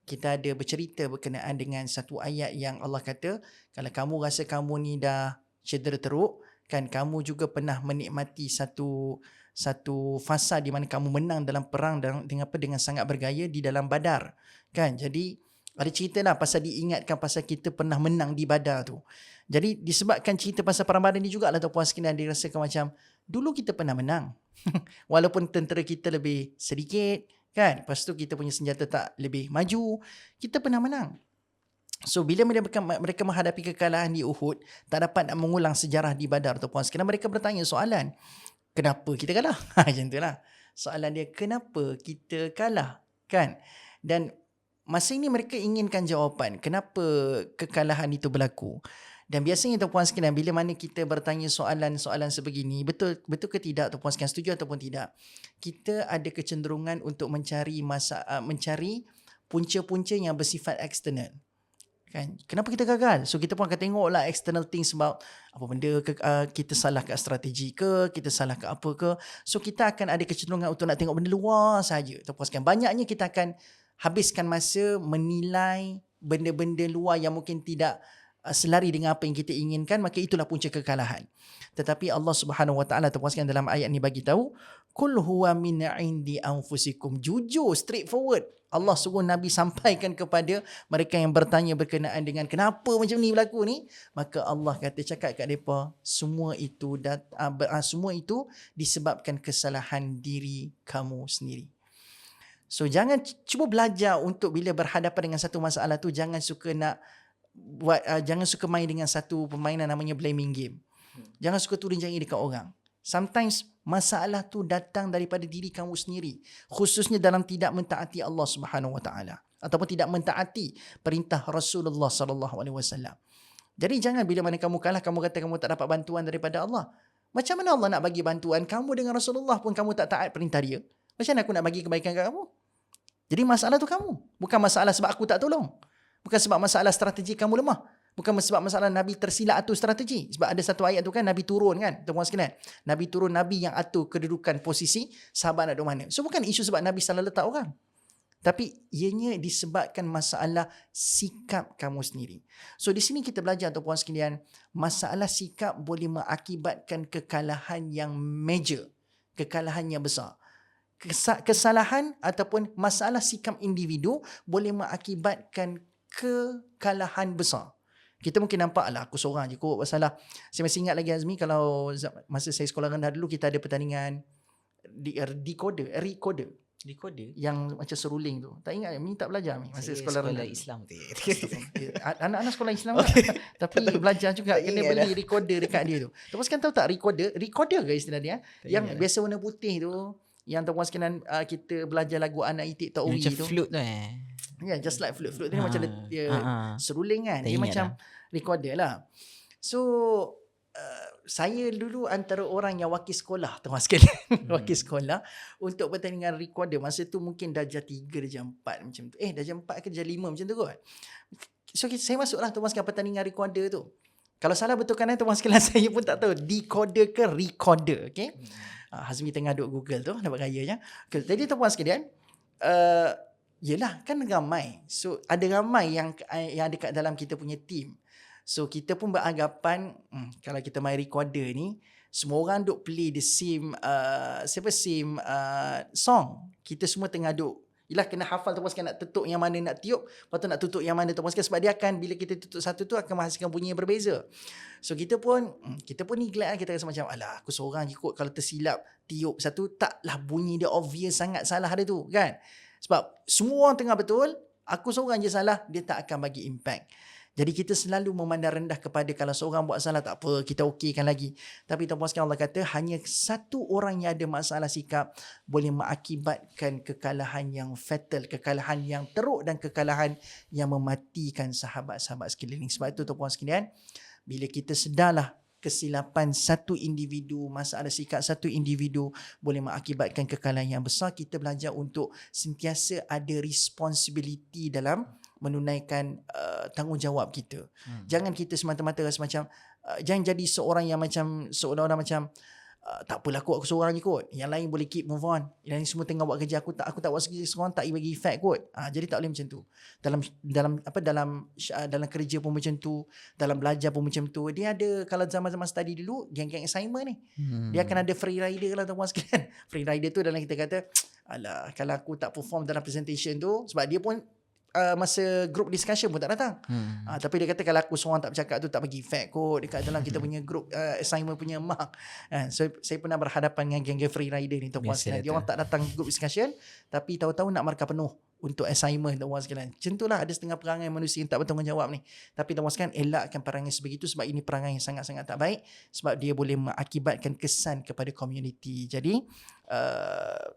kita ada bercerita berkenaan dengan satu ayat yang Allah kata, kalau kamu rasa kamu ni dah cedera teruk, kan, kamu juga pernah menikmati satu fasa di mana kamu menang dalam perang dengan sangat bergaya di dalam Badar, kan. Jadi ada cerita lah pasal diingatkan pasal kita pernah menang di Badar tu. Jadi disebabkan cerita pasal perang Badar ni jugalah tuan-puan sekalian dirasakan macam dulu kita pernah menang. Walaupun tentera kita lebih sedikit, kan, lepas tu kita punya senjata tak lebih maju, kita pernah menang. So bila mereka menghadapi kekalahan di Uhud, tak dapat nak mengulang sejarah di Badar tu puan sekalian, mereka bertanya soalan, kenapa kita kalah? Macam itulah soalan dia, kenapa kita kalah, kan? Dan masa ini mereka inginkan jawapan kenapa kekalahan itu berlaku. Dan biasanya tuan-puan sekalian, bila mana kita bertanya soalan-soalan sebegini, betul ke tidak tuan-puan sekalian, setuju ataupun tidak, kita ada kecenderungan untuk mencari punca-punca yang bersifat eksternal. Kan? Kenapa kita gagal? So kita pun akan tengoklah external things about apa benda kita salah kat strategi ke, kita salah ke apa ke. So kita akan ada kecenderungan untuk nak tengok benda luar saja. Tuan-puan sekalian, banyaknya kita akan habiskan masa menilai benda-benda luar yang mungkin tidak selari dengan apa yang kita inginkan, maka itulah punca kekalahan. Tetapi Allah Subhanahu Wa Taala tuan-puan sekalian dalam ayat ni bagi tahu, kul huwa min indi anfusikum. Jujur, straightforward. Allah suruh Nabi sampaikan kepada mereka yang bertanya berkenaan dengan kenapa macam ni berlaku ni, maka Allah kata cakap kat mereka, semua itu disebabkan kesalahan diri kamu sendiri. So jangan cuba belajar untuk bila berhadapan dengan satu masalah tu, jangan suka main dengan satu permainan namanya blaming game. Jangan suka turun jari dekat orang. Sometimes masalah tu datang daripada diri kamu sendiri, khususnya dalam tidak mentaati Allah Subhanahu Wa Taala ataupun tidak mentaati perintah Rasulullah sallallahu alaihi wasallam. Jadi jangan bila mana kamu kalah kamu kata kamu tak dapat bantuan daripada Allah. Macam mana Allah nak bagi bantuan kamu dengan Rasulullah pun kamu tak taat perintah dia? Macam mana aku nak bagi kebaikan kat kamu? Jadi masalah tu kamu, bukan masalah sebab aku tak tolong. Bukan sebab masalah strategi kamu lemah. Bukan sebab masalah Nabi tersilap atur strategi. Sebab ada satu ayat tu kan, Nabi turun kan, tuan-tuan sekalian. Nabi turun, Nabi yang atur kedudukan posisi sahabat nak duduk mana. So bukan isu sebab Nabi salah letak orang. Tapi ianya disebabkan masalah sikap kamu sendiri. So di sini kita belajar tuan-tuan sekalian, masalah sikap boleh mengakibatkan kekalahan yang major. Kekalahan yang besar. Kesalahan ataupun masalah sikap individu boleh mengakibatkan kekalahan besar. Kita mungkin nampak lah aku seorang je kot masalah. Saya masih ingat lagi Azmi, kalau masa saya sekolah rendah dulu kita ada pertandingan recorder yang macam seruling tu. Tak ingat Mi tak belajar Mi masa sekolah rendah Islam tu. anak-anak sekolah Islam lah. Tapi belajar juga kena beli recorder dekat dia tu. Tuan sekalian tahu tak recorder ke istilah dia? Yang biasa warna putih tu, yang tuan sekalian kita belajar lagu anak itik taui tu. Macam flute tu Yeah, just like flute. Flute ni macam dia seruling kan. Dia macam recorder lah. So saya dulu antara orang yang wakil sekolah tuan sekalian. Wakil sekolah untuk pertandingan recorder. Masa tu mungkin darjah 3, darjah 4 macam tu. Darjah 4 ke darjah 5 macam tu kot. So saya masuklah tuan sekalian pertandingan recorder tu. Kalau salah betulkan tuan sekalian, saya pun tak tahu decoder ke recorder. Okay. Hazmi tengah duk Google tu, dapat rayanya. Okay, jadi tuan sekalian, yelah kan ramai. So ada ramai yang ada kat dalam kita punya team. So kita pun beranggapan kalau kita main recorder ni, semua orang duk play the same song. Kita semua tengah duk, yelah kena hafal tuan sekalian nak tutup yang mana nak tiup, lepas tu nak tutup yang mana tuan sekalian, sebab dia akan bila kita tutup satu tu akan menghasilkan bunyi yang berbeza. So kita pun neglect lah, kita rasa macam alah aku seorang je kot, kalau tersilap tiup satu taklah bunyi dia obvious sangat salah dia tu kan. Sebab semua orang tengah betul, aku seorang je salah, dia tak akan bagi impact. Jadi kita selalu memandang rendah kepada kalau seorang buat salah, tak apa, kita okeykan lagi. Tapi tuan-puan sekalian, Allah kata hanya satu orang yang ada masalah sikap boleh mengakibatkan kekalahan yang fatal, kekalahan yang teruk dan kekalahan yang mematikan sahabat-sahabat sekeliling. Sebab itu tuan-puan sekalian, bila kita sedarlah kesilapan satu individu, masalah sikap satu individu boleh mengakibatkan kekalahan yang besar, kita belajar untuk sentiasa ada responsibility dalam menunaikan tanggungjawab kita. Jangan kita semata-mata rasa macam jangan jadi seorang yang macam seolah-olah macam tak apalah kot, aku seorang je kot, yang lain boleh keep move on, yang lain semua tengah buat kerja, aku tak buat kerja seorang, tak bagi effect kot. Jadi tak boleh macam tu. Dalam kerja pun macam tu, dalam belajar pun macam tu. Dia ada, kalau zaman-zaman study dulu, geng-geng assignment ni, dia akan ada free rider lah tuan-tuan sekalian. Free rider tu dalam kita kata, alah kalau aku tak perform dalam presentation tu, sebab dia pun masa group discussion pun tak datang. Tapi dia kata kalau aku seorang tak bercakap tu tak bagi effect kot dekat dalam kita punya group assignment punya mark. So saya pernah berhadapan dengan geng-geng free rider ni tuan-puan sekalian. Dia orang tak datang group discussion tapi tahu-tahu nak markah penuh untuk assignment tuan-puan sekalian. Macam itulah ada setengah perangai manusia yang tak bertanggungjawab ni. Tapi tuan-puan sekalian, elakkan perangai sebegitu sebab ini perangai yang sangat-sangat tak baik, sebab dia boleh mengakibatkan kesan kepada komuniti. Jadi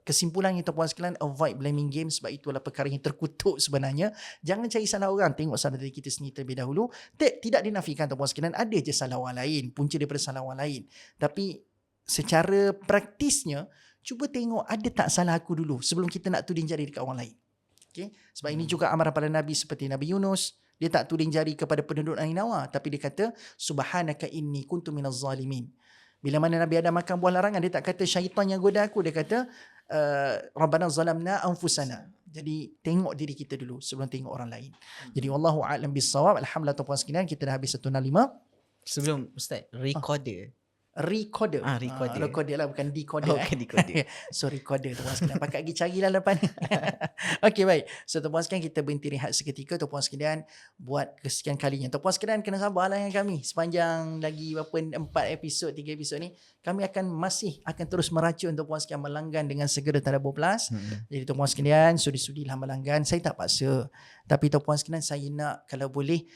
kesimpulannya tuan-puan sekalian, avoid blaming game sebab itulah perkara yang terkutuk sebenarnya. Jangan cari salah orang, tengok salah diri kita sendiri terlebih dahulu. Tidak dinafikan tuan-puan sekalian, ada je salah orang lain, punca daripada salah orang lain. Tapi secara praktisnya, cuba tengok ada tak salah aku dulu sebelum kita nak tuding jari dekat orang lain. Okay? Sebab ini juga amaran pada Nabi seperti Nabi Yunus. Dia tak tuding jari kepada penduduk Nainawa, tapi dia kata subhanaka inni kuntu minaz zalimin. Bila mana Nabi Adam makan buah larangan, dia tak kata syaitan yang goda aku, dia kata rabbana zalamna anfusana. Jadi tengok diri kita dulu sebelum tengok orang lain. Jadi wallahu a'lam bissawab. Alhamdulillah tuan-puan sekalian, kita dah habis 165. Sebelum Ustaz, recorder. Recorder. Recorder. Recorder lah, bukan decoder. Bukan decoder. So recorder tuan-puan sekalian. Pakat pergi carilah lepas ni. Okey, baik. So tuan-puan sekalian, kita berhenti rehat seketika. Tuan-puan sekalian, buat kesekian kalinya. Tuan-puan sekalian, kena sabarlah dengan kami. Sepanjang lagi 4 episod, 3 episod ni, kami masih akan terus meracun tuan-puan sekalian melanggan dengan segera Tadabbur Plus. Jadi tuan-puan sekalian, sudi-sudilah melanggan. Saya tak paksa. Tapi tuan-puan sekalian, saya nak kalau boleh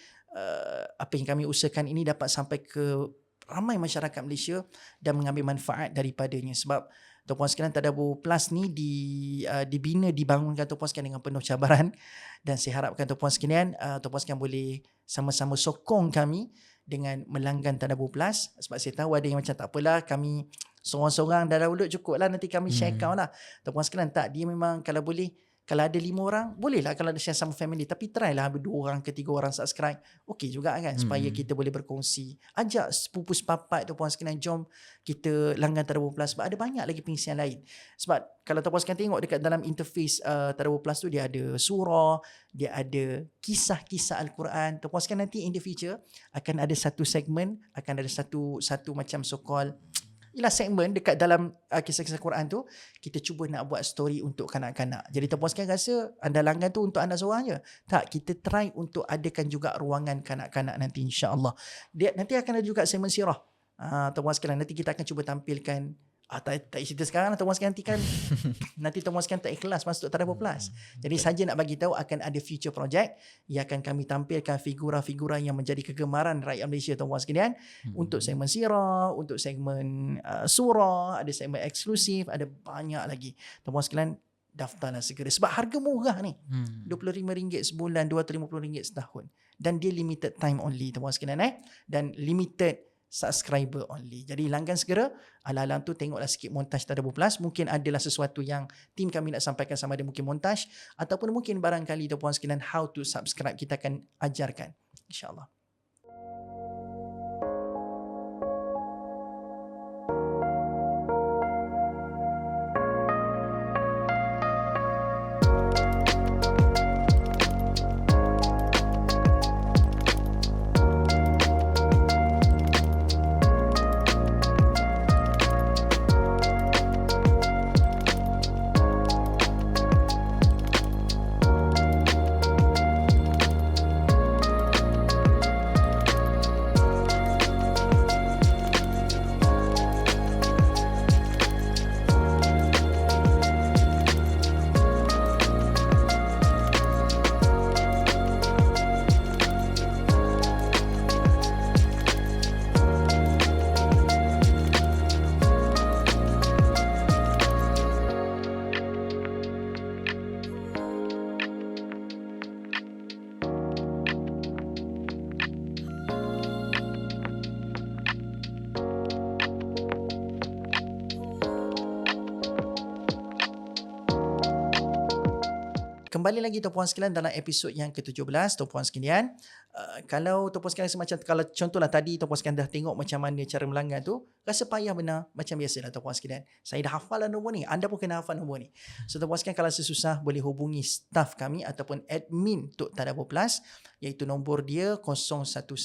apa yang kami usahakan ini dapat sampai ke ramai masyarakat Malaysia dan mengambil manfaat daripadanya. Sebab tuan-puan sekalian, Tadabbur Plus ni dibina, dibangunkan tuan-puan sekalian dengan penuh cabaran, dan saya harapkan tuan-puan sekalian sekalian boleh sama-sama sokong kami dengan melanggan Tadabbur Plus. Sebab saya tahu ada yang macam tak apalah, kami seorang-seorang dah download cukup lah, nanti kami share account lah. Tuan-puan sekalian, tak, dia memang kalau boleh, kalau ada 5 orang, bolehlah kalau ada share sama family. Tapi try lah 2 orang ke 3 orang subscribe. Okey juga kan, supaya kita boleh berkongsi. Ajak sepupu sepapat tuan-puan sekalian, jom kita langgan Tadabbur Plus. Sebab ada banyak lagi pengisian lain. Sebab kalau tuan-puan sekalian tengok dekat dalam interface Tadabbur Plus tu, dia ada surah, dia ada kisah-kisah Al-Quran. Tuan-puan sekalian, nanti in the future akan ada satu segmen, akan ada satu macam so-called segmen dekat dalam kisah-kisah Quran tu, kita cuba nak buat story untuk kanak-kanak. Jadi tuan-puan sekalian rasa anda langgan tu untuk anak seorang je? Tak, kita try untuk adakan juga ruangan kanak-kanak nanti, insya-Allah. Nanti akan ada juga segmen sirah. Tuan-puan sekalian, nanti kita akan cuba tampilkan tak cerita sekarang, tuan-puan sekalian, nanti kan nanti tuan-puan sekalian tak ikhlas masuk Tadabbur Plus. Jadi saja nak bagi tahu akan ada future project yang akan kami tampilkan figura-figura yang menjadi kegemaran rakyat Malaysia tuan-puan sekalian, untuk segmen sirah, untuk segmen surah, ada segmen eksklusif, ada banyak lagi. Tuan-puan sekalian, daftarlah segera sebab harga murah ni. RM25 sebulan, RM250 setahun, dan dia limited time only tuan-puan sekalian, dan limited subscriber only. Jadi langgan segera. Alang-alang tu tengoklah sikit montaj Tadabbur Plus. Mungkin adalah sesuatu yang tim kami nak sampaikan, sama ada mungkin montaj ataupun mungkin barangkali tuan-puan sekalian how to subscribe, kita akan ajarkan, insya-Allah. Kembali lagi tuan-puan sekalian dalam episod yang ke-17 tuan-puan sekalian. Kalau tuan-puan sekalian rasa macam, kalau contohlah tadi tuan-puan sekalian dah tengok macam mana cara melanggan tu, rasa payah benar, macam biasalah tuan-puan sekalian. Saya dah hafal nombor ni, anda pun kena hafal nombor ni. So tuan-puan sekalian, kalau sesusah boleh hubungi staff kami ataupun admin untuk Tadabbur Plus, iaitu nombor dia 011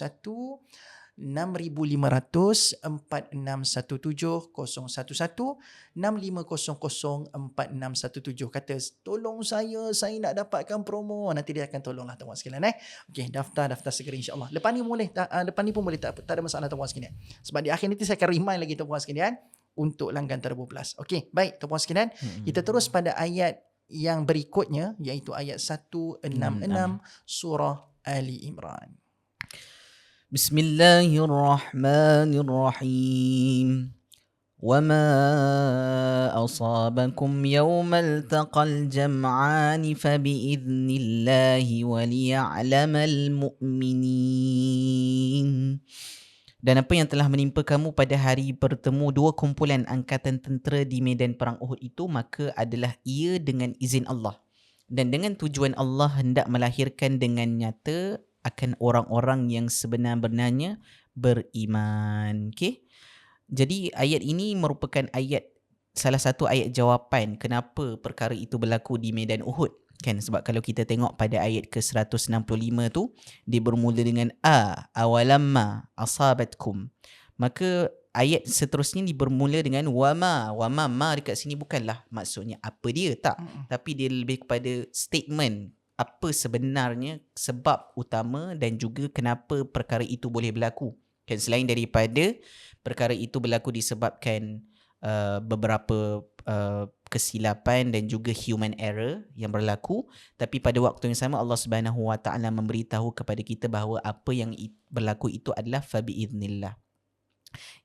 6500 4617 011 6500 4617. Kata tolong saya nak dapatkan promo, nanti dia akan tolonglah tuan-puan sekalian. Okey, daftar segera, insya-Allah. Lepas ni pun boleh, tak ada masalah tuan-puan sekalian. Sebab di akhir nanti saya akan remind lagi tuan-puan sekalian untuk langgan Tadabbur Plus. Okey, baik tuan-puan sekalian, kita terus pada ayat yang berikutnya, iaitu ayat 166 surah Ali Imran. Bismillahirrahmanirrahim. وما أصابكم يوم التقى الجمعان فبإذن الله وليعلم المؤمنين. Dan apa yang telah menimpa kamu pada hari bertemu dua kumpulan angkatan tentera di medan perang Uhud itu, maka adalah ia dengan izin Allah dan dengan tujuan Allah hendak melahirkan dengan nyata akan orang-orang yang sebenar-benarnya beriman. Okey. Jadi ayat ini merupakan salah satu ayat jawapan kenapa perkara itu berlaku di medan Uhud. Kan, sebab kalau kita tengok pada ayat ke-165 tu, dia bermula dengan awalamma asabatkum. Maka ayat seterusnya dia bermula dengan wama ma dekat sini bukanlah maksudnya apa dia, tak. Tapi dia lebih kepada statement apa sebenarnya sebab utama dan juga kenapa perkara itu boleh berlaku. Kan, selain daripada perkara itu berlaku disebabkan beberapa kesilapan dan juga human error yang berlaku, tapi pada waktu yang sama Allah Subhanahu Wa Taala memberitahu kepada kita bahawa apa yang berlaku itu adalah fabiidznillah.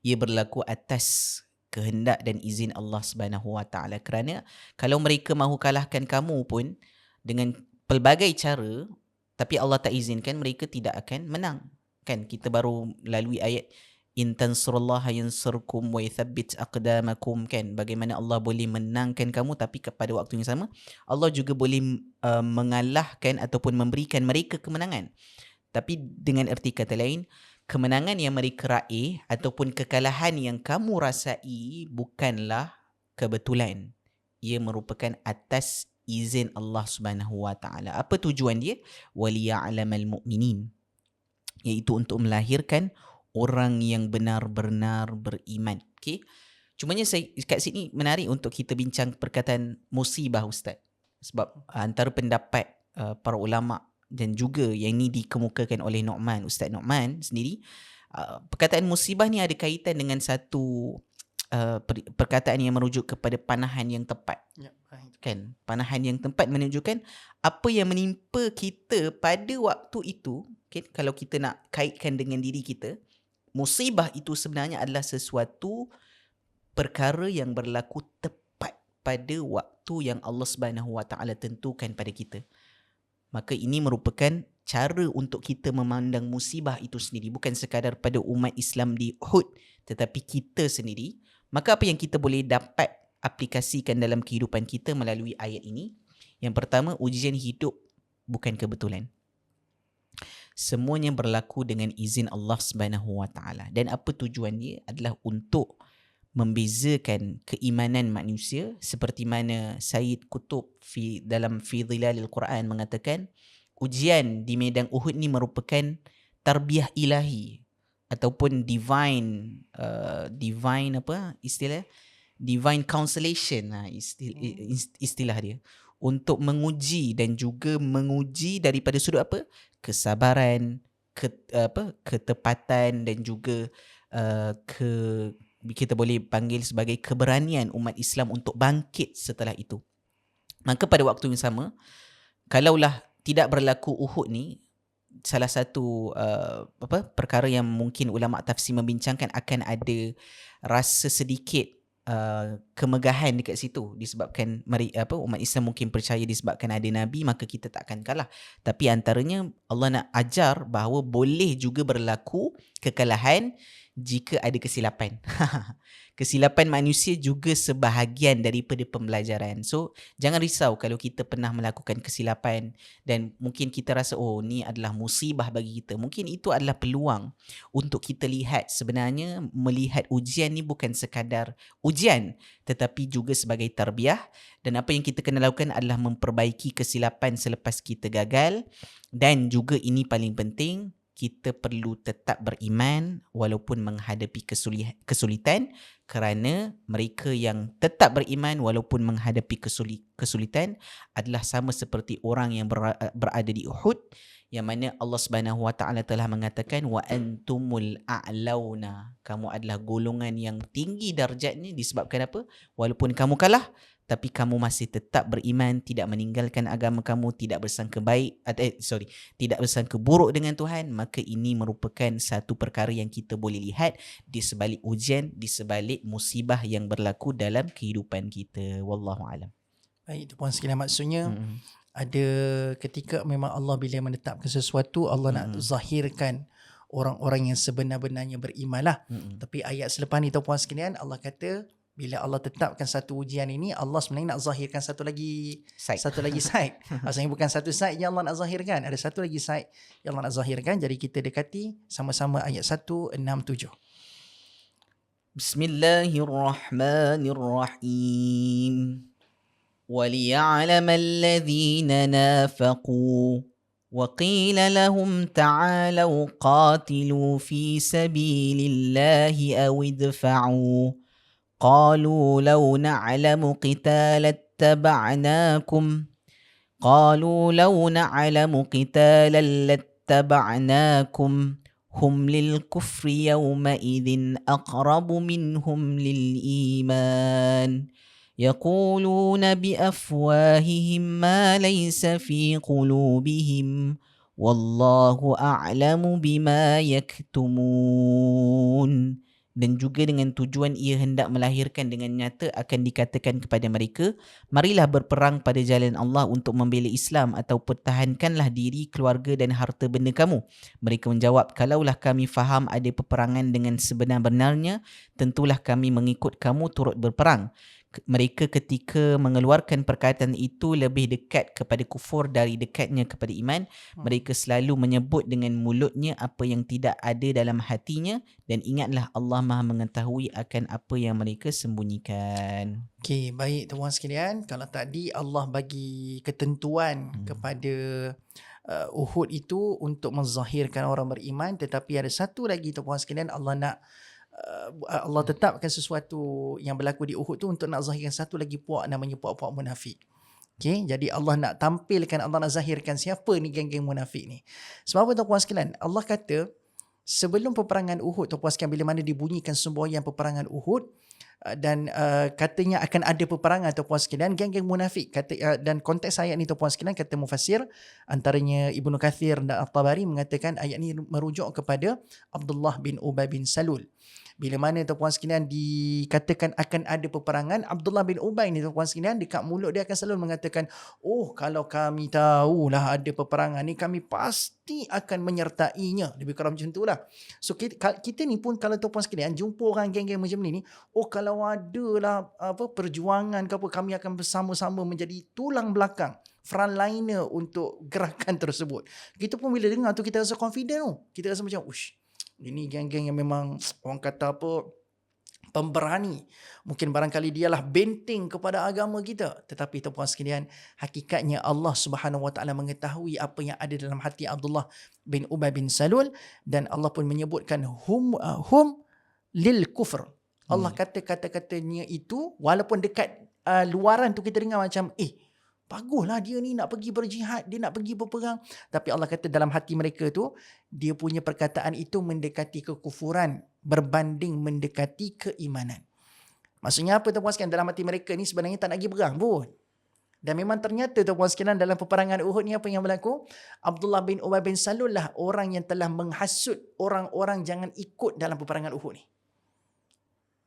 Ia berlaku atas kehendak dan izin Allah Subhanahu Wa Taala. Kerana kalau mereka mahu kalahkan kamu pun dengan pelbagai cara, tapi Allah tak izinkan, mereka tidak akan menang. Kan, kita baru lalui ayat in tansurullaha yansurkum wa yuthabbit aqdamakum, kan, bagaimana Allah boleh menangkan kamu, tapi pada waktu yang sama Allah juga boleh mengalahkan ataupun memberikan mereka kemenangan. Tapi dengan erti kata lain, kemenangan yang mereka raih ataupun kekalahan yang kamu rasai bukanlah kebetulan. Ia merupakan atas izin Allah Subhanahu Wa Taala. Apa tujuan dia? Waliya'lamal mu'minin, iaitu untuk melahirkan orang yang benar-benar beriman. Okey. Cumanya kat sini menarik untuk kita bincang perkataan musibah, Ustaz. Sebab antara pendapat para ulama dan juga yang ini dikemukakan oleh Ustaz Nu'man sendiri, perkataan musibah ni ada kaitan dengan satu perkataan yang merujuk kepada panahan yang tepat. Kan, panahan yang tepat menunjukkan apa yang menimpa kita pada waktu itu. Okay, kalau kita nak kaitkan dengan diri kita, musibah itu sebenarnya adalah sesuatu perkara yang berlaku tepat pada waktu yang Allah Subhanahu Wa Taala tentukan pada kita. Maka ini merupakan cara untuk kita memandang musibah itu sendiri, bukan sekadar pada umat Islam di Uhud, tetapi kita sendiri. Maka apa yang kita boleh dapat aplikasikan dalam kehidupan kita melalui ayat ini? Yang pertama, ujian hidup bukan kebetulan. Semuanya berlaku dengan izin Allah Subhanahu Wa Taala. Dan apa tujuannya adalah untuk membezakan keimanan manusia, seperti mana Sayyid Qutb dalam Fi Dhilalil Quran mengatakan, ujian di medan Uhud ni merupakan tarbiyah ilahi ataupun divine divine consolation, istilah dia, untuk menguji dan juga menguji daripada sudut apa? Kesabaran, ketepatan dan juga kita boleh panggil sebagai keberanian umat Islam untuk bangkit setelah itu. Maka pada waktu yang sama, kalaulah tidak berlaku Uhud ni, salah satu perkara yang mungkin ulama tafsir membincangkan, akan ada rasa sedikit kemegahan dekat situ disebabkan umat Islam mungkin percaya disebabkan ada Nabi maka kita tak akan kalah. Tapi antaranya Allah nak ajar bahawa boleh juga berlaku kekalahan jika ada kesilapan. Kesilapan manusia juga sebahagian daripada pembelajaran. So, jangan risau kalau kita pernah melakukan kesilapan dan mungkin kita rasa, oh, ni adalah musibah bagi kita. Mungkin itu adalah peluang untuk kita lihat sebenarnya melihat ujian ni bukan sekadar ujian, tetapi juga sebagai tarbiyah. Dan apa yang kita kena lakukan adalah memperbaiki kesilapan selepas kita gagal. Dan juga ini paling penting, kita perlu tetap beriman walaupun menghadapi kesulitan, kerana mereka yang tetap beriman walaupun menghadapi kesulitan adalah sama seperti orang yang berada di Uhud, yang mana Allah Subhanahu Wa Taala telah mengatakan wa antumul a'launa, kamu adalah golongan yang tinggi darjatnya. Disebabkan apa? Walaupun kamu kalah, tapi kamu masih tetap beriman, tidak meninggalkan agama kamu, tidak bersangka tidak bersangka buruk dengan Tuhan, maka ini merupakan satu perkara yang kita boleh lihat di sebalik ujian, di sebalik musibah yang berlaku dalam kehidupan kita. Wallahu alam. Baik, itu puan sekalian, maksudnya Mm-mm. ada ketika memang Allah bila menetapkan sesuatu, Allah nak zahirkan orang-orang yang sebenar-benarnya beriman lah. Tapi ayat selepas ni puan sekalian, Allah kata bila Allah tetapkan satu ujian ini, Allah sebenarnya nak zahirkan satu lagi side. Maksudnya bukan satu side yang Allah nak zahirkan, ada satu lagi side yang Allah nak zahirkan. Jadi kita dekati sama-sama ayat 167. Bismillahirrahmanirrahim. وَلِيَعْلَمَ الَّذِينَ نَافَقُوا وَقِيلَ لَهُمْ تَعَالَوْا قَاتِلُوا فِي سَبِيلِ اللَّهِ أَوِ ادْفَعُوا قَالُوا لَوْ نَعْلَمُ قِتَالًا لَاتَّبَعْنَاكُمْ هُمْ لِلْكُفْرِ يَوْمَئِذٍ أَقْرَبُ مِنْهُمْ لِلْإِيمَانِ يقولون بأفواههم ما ليس في قلوبهم والله أعلم بما يكتمون. Dan juga dengan tujuan ia hendak melahirkan dengan nyata akan dikatakan kepada mereka, marilah berperang pada jalan Allah untuk membela Islam atau pertahankanlah diri, keluarga dan harta benda kamu. Mereka menjawab, kalaulah kami faham ada peperangan dengan sebenar-benarnya, tentulah kami mengikut kamu turut berperang. Mereka ketika mengeluarkan perkataan itu lebih dekat kepada kufur dari dekatnya kepada iman. Mereka selalu menyebut dengan mulutnya apa yang tidak ada dalam hatinya, dan ingatlah Allah Maha mengetahui akan apa yang mereka sembunyikan. Okey, baik tuan sekalian, kalau tadi Allah bagi ketentuan kepada Uhud itu untuk menzahirkan orang beriman, tetapi ada satu lagi tuan sekalian, Allah tetapkan sesuatu yang berlaku di Uhud tu untuk nak zahirkan satu lagi puak, namanya puak-puak munafik. Okay, jadi Allah nak tampilkan, Allah nak zahirkan siapa ni geng-geng munafik ni. Sebab apa tuan-puan sekalian? Allah kata sebelum peperangan Uhud, tuan-puan sekalian, bila mana dibunyikan semboyan peperangan Uhud dan katanya akan ada peperangan, tuan-puan sekalian, geng-geng munafik kata, dan konteks ayat ni tuan-puan sekalian, kata mufassir antaranya Ibnu Kathir dan At-Tabari mengatakan ayat ni merujuk kepada Abdullah bin Ubay bin Salul. Bila mana tuan-puan sekalian dikatakan akan ada peperangan, Abdullah bin Ubay ni tuan-puan sekalian, dekat mulut dia akan selalu mengatakan, oh kalau kami tahulah ada peperangan ni, kami pasti akan menyertainya. Lebih kurang macam itulah. So kita ni pun kalau tuan-puan sekalian jumpa orang geng-geng macam ni, oh kalau adalah perjuangan ke apa, kami akan bersama-sama menjadi tulang belakang, frontliner untuk gerakan tersebut. Kita pun bila dengar tu kita rasa confident. Kita rasa macam, ush, ini geng-geng yang memang orang kata apa, pemberani. Mungkin barangkali dialah benteng kepada agama kita. Tetapi tuan-puan sekalian, hakikatnya Allah Subhanahu Wa Taala mengetahui apa yang ada dalam hati Abdullah bin Ubay bin Salul, dan Allah pun menyebutkan hum lil kufr. Allah kata kata-katanya itu walaupun dekat luaran tu kita dengar macam baguslah dia ni nak pergi berjihad, dia nak pergi berperang. Tapi Allah kata dalam hati mereka tu, dia punya perkataan itu mendekati kekufuran berbanding mendekati keimanan. Maksudnya apa tuan-puan sekalian? Dalam hati mereka ni sebenarnya tak nak pergi perang pun. Dan memang ternyata tuan-puan sekalian, dalam peperangan Uhud ni apa yang berlaku? Abdullah bin Ubay bin Salul lah orang yang telah menghasut orang-orang jangan ikut dalam peperangan Uhud ni.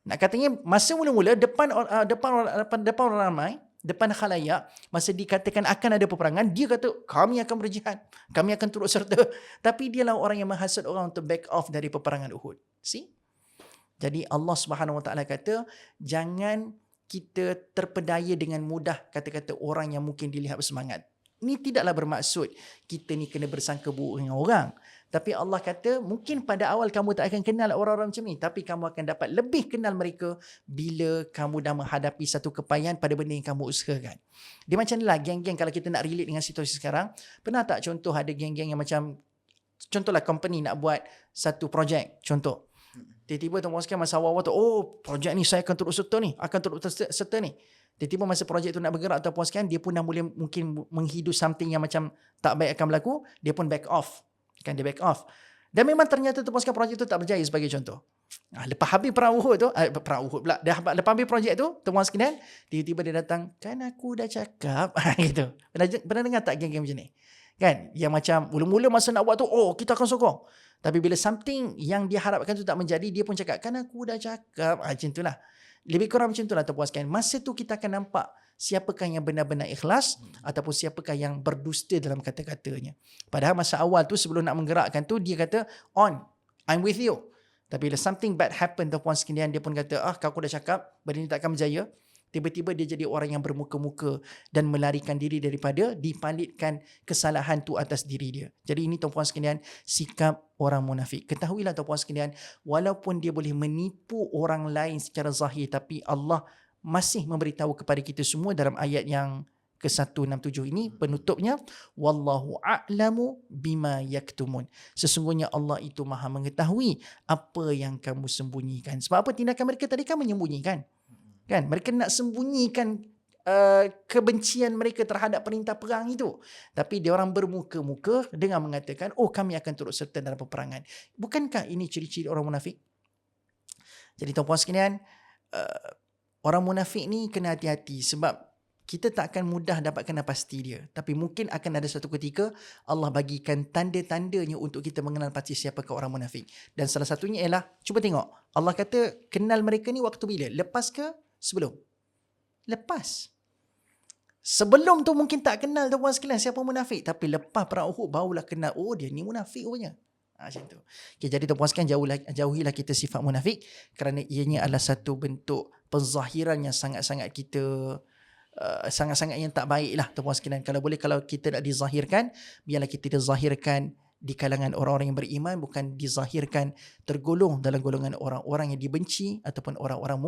Nak katanya masa mula-mula depan orang ramai, depan khalayak, masa dikatakan akan ada peperangan, dia kata kami akan berjihad, kami akan turut serta. Tapi dialah orang yang menghasut orang untuk back off dari peperangan Uhud. See? Jadi Allah Subhanahu Wa Taala kata jangan kita terpedaya dengan mudah kata-kata orang yang mungkin dilihat bersemangat. Ini tidaklah bermaksud kita ni kena bersangka buruk dengan orang. Tapi Allah kata mungkin pada awal kamu tak akan kenal orang-orang macam ni, tapi kamu akan dapat lebih kenal mereka bila kamu dah menghadapi satu kepayahan pada benda yang kamu usahakan. Dia macam ni lah geng-geng, kalau kita nak relate dengan situasi sekarang. Pernah tak contoh ada geng-geng yang macam, contohlah company nak buat satu projek, contoh. Tiba-tiba tuan-tuan sekalian masa awal-awal tu, oh projek ni saya akan turut serta ni, akan turut serta ni. Tiba-tiba masa projek tu nak bergerak, tuan-tuan sekalian, dia pun dah mungkin menghidu something yang macam tak baik akan berlaku, dia pun back off. Kan dia back off. Dan memang ternyata terpuaskan projek tu tak berjaya sebagai contoh. Lepas habis perang Uhud tu, perang Uhud pula, lepas habis projek tu, temuan sekalian, tiba-tiba dia datang, kan aku dah cakap, gitu. Pernah dengar tak geng-geng macam ni? Kan? Yang macam, mula-mula masa nak buat tu, kita akan sokong. Tapi bila something yang dia harapkan tu tak menjadi, dia pun cakap, kan aku dah cakap. Macam itulah. Lebih kurang macam itulah terpuaskan. Masa tu kita akan nampak siapakah yang benar-benar ikhlas ataupun siapakah yang berdusta dalam kata-katanya. Padahal masa awal tu sebelum nak menggerakkan tu dia kata I'm with you. Tapi bila something bad happen tuan-puan sekalian, dia pun kata aku dah cakap benda ni tak akan berjaya. Tiba-tiba dia jadi orang yang bermuka-muka dan melarikan diri daripada dipalitkan kesalahan tu atas diri dia. Jadi ini tuan-puan sekalian sikap orang munafik. Ketahuilah tuan-puan sekalian, walaupun dia boleh menipu orang lain secara zahir, tapi Allah masih memberitahu kepada kita semua dalam ayat yang ke-167 ini, penutupnya, wallahu a'lamu bima yaktumun. Sesungguhnya Allah itu maha mengetahui apa yang kamu sembunyikan. Sebab apa tindakan mereka tadi kan menyembunyikan. Kan? Mereka nak sembunyikan kebencian mereka terhadap perintah perang itu. Tapi dia orang bermuka-muka dengan mengatakan, kami akan turut serta dalam peperangan. Bukankah ini ciri-ciri orang munafik? Jadi tuan-puan sekalian, orang munafik ni kena hati-hati sebab kita tak akan mudah dapatkan pasti dia. Tapi mungkin akan ada satu ketika Allah bagikan tanda-tandanya untuk kita mengenal pasti siapakah orang munafik. Dan salah satunya ialah, cuba tengok. Allah kata kenal mereka ni waktu bila? Lepas ke sebelum? Lepas. Sebelum tu mungkin tak kenal tuan-puan sekalian siapa munafik. Tapi lepas perang Uhud barulah kenal, dia ni munafik rupanya. Macam tu. Okay, jadi tuan-puan sekalian, jauhilah kita sifat munafik kerana ianya adalah satu bentuk penzahiran yang sangat-sangat kita sangat-sangat yang tak baik lah tuan-puan sekalian. Kalau boleh, kalau kita nak dizahirkan, biarlah kita dizahirkan di kalangan orang-orang yang beriman, bukan dizahirkan tergolong dalam golongan orang-orang yang dibenci ataupun orang-orang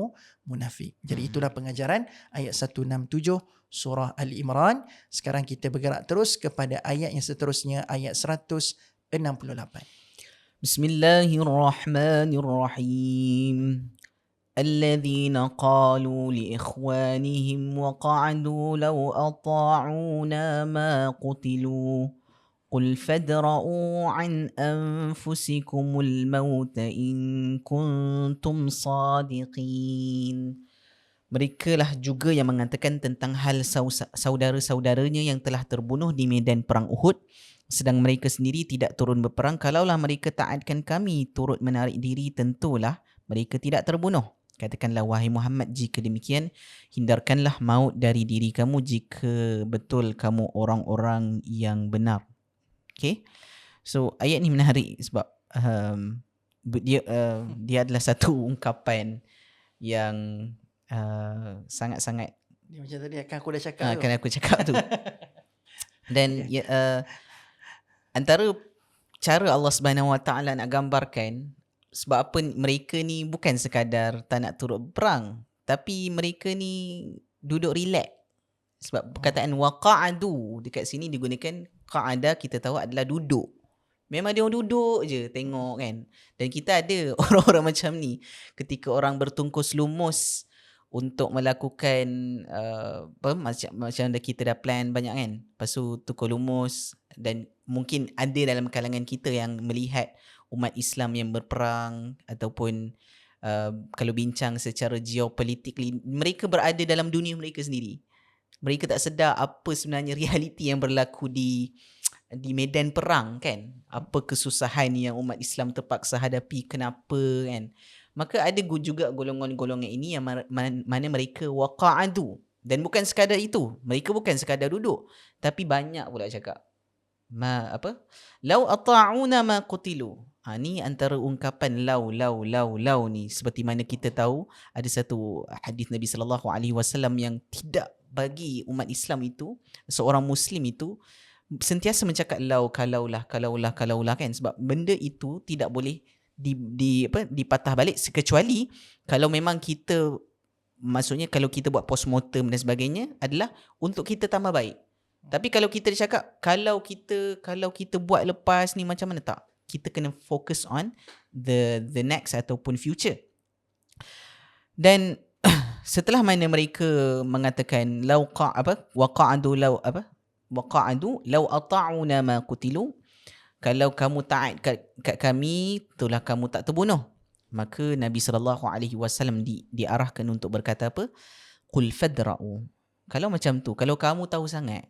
munafik. Jadi itulah pengajaran ayat 167 surah Al-Imran. Sekarang kita bergerak terus kepada ayat yang seterusnya, ayat 168. Bismillahirrahmanirrahim. الذين قالوا لإخوانهم وقعدوا لو أطاعونا ما قتلوا قل فادرءوا عن أنفسكم الموت إن كنتم صادقين. Mereka lah juga yang mengatakan tentang hal saudara-saudaranya yang telah terbunuh di medan perang Uhud, sedang mereka sendiri tidak turun berperang. Kalaulah mereka taatkan kami turut menarik diri, tentulah mereka tidak terbunuh. Katakanlah, wahai Muhammad, jika demikian, hindarkanlah maut dari diri kamu jika betul kamu orang-orang yang benar. Okay? So, ayat ni menarik sebab dia adalah satu ungkapan yang sangat-sangat, dia macam tadi, kan aku dah cakap tu. Kan aku cakap tu. Dan antara cara Allah Subhanahu Wa Taala nak gambarkan sebab apa mereka ni bukan sekadar tak nak turut berperang, tapi mereka ni duduk relax. Sebab perkataan waqa'adu dekat sini digunakan, qa'ada kita tahu adalah duduk. Memang dia orang duduk je tengok kan. Dan kita ada orang-orang macam ni, ketika orang bertungkus lumus untuk melakukan macam kita dah plan banyak kan, lepas tu tukar lumus. Dan mungkin ada dalam kalangan kita yang melihat umat Islam yang berperang ataupun kalau bincang secara geopolitik, mereka berada dalam dunia mereka sendiri. Mereka tak sedar apa sebenarnya realiti yang berlaku di medan perang kan. Apa kesusahan yang umat Islam terpaksa hadapi, kenapa kan. Maka ada juga golongan-golongan ini yang mana mereka waqa'adu. Dan bukan sekadar itu, mereka bukan sekadar duduk, tapi banyak pula cakap lau ata'una ma qutilu. Ni antara ungkapan lau ni, seperti mana kita tahu ada satu hadis Nabi sallallahu alaihi wasallam yang tidak bagi umat Islam itu, seorang muslim itu sentiasa mencakap lau, kalaulah kan, sebab benda itu tidak boleh dipatah balik, kecuali kalau memang kita, maksudnya kalau kita buat postmortem dan sebagainya adalah untuk kita tambah baik. Tapi kalau kita cakap kalau kita buat lepas ni macam mana, tak, kita kena fokus on the next ataupun future. Dan setelah mana mereka mengatakan waqa'adu law ata'una ma qutilu, kalau kamu taat kat kami, itulah kamu tak terbunuh. Maka Nabi SAW diarahkan untuk berkata apa? Qul fadra'u. Kalau macam tu, kalau kamu tahu sangat,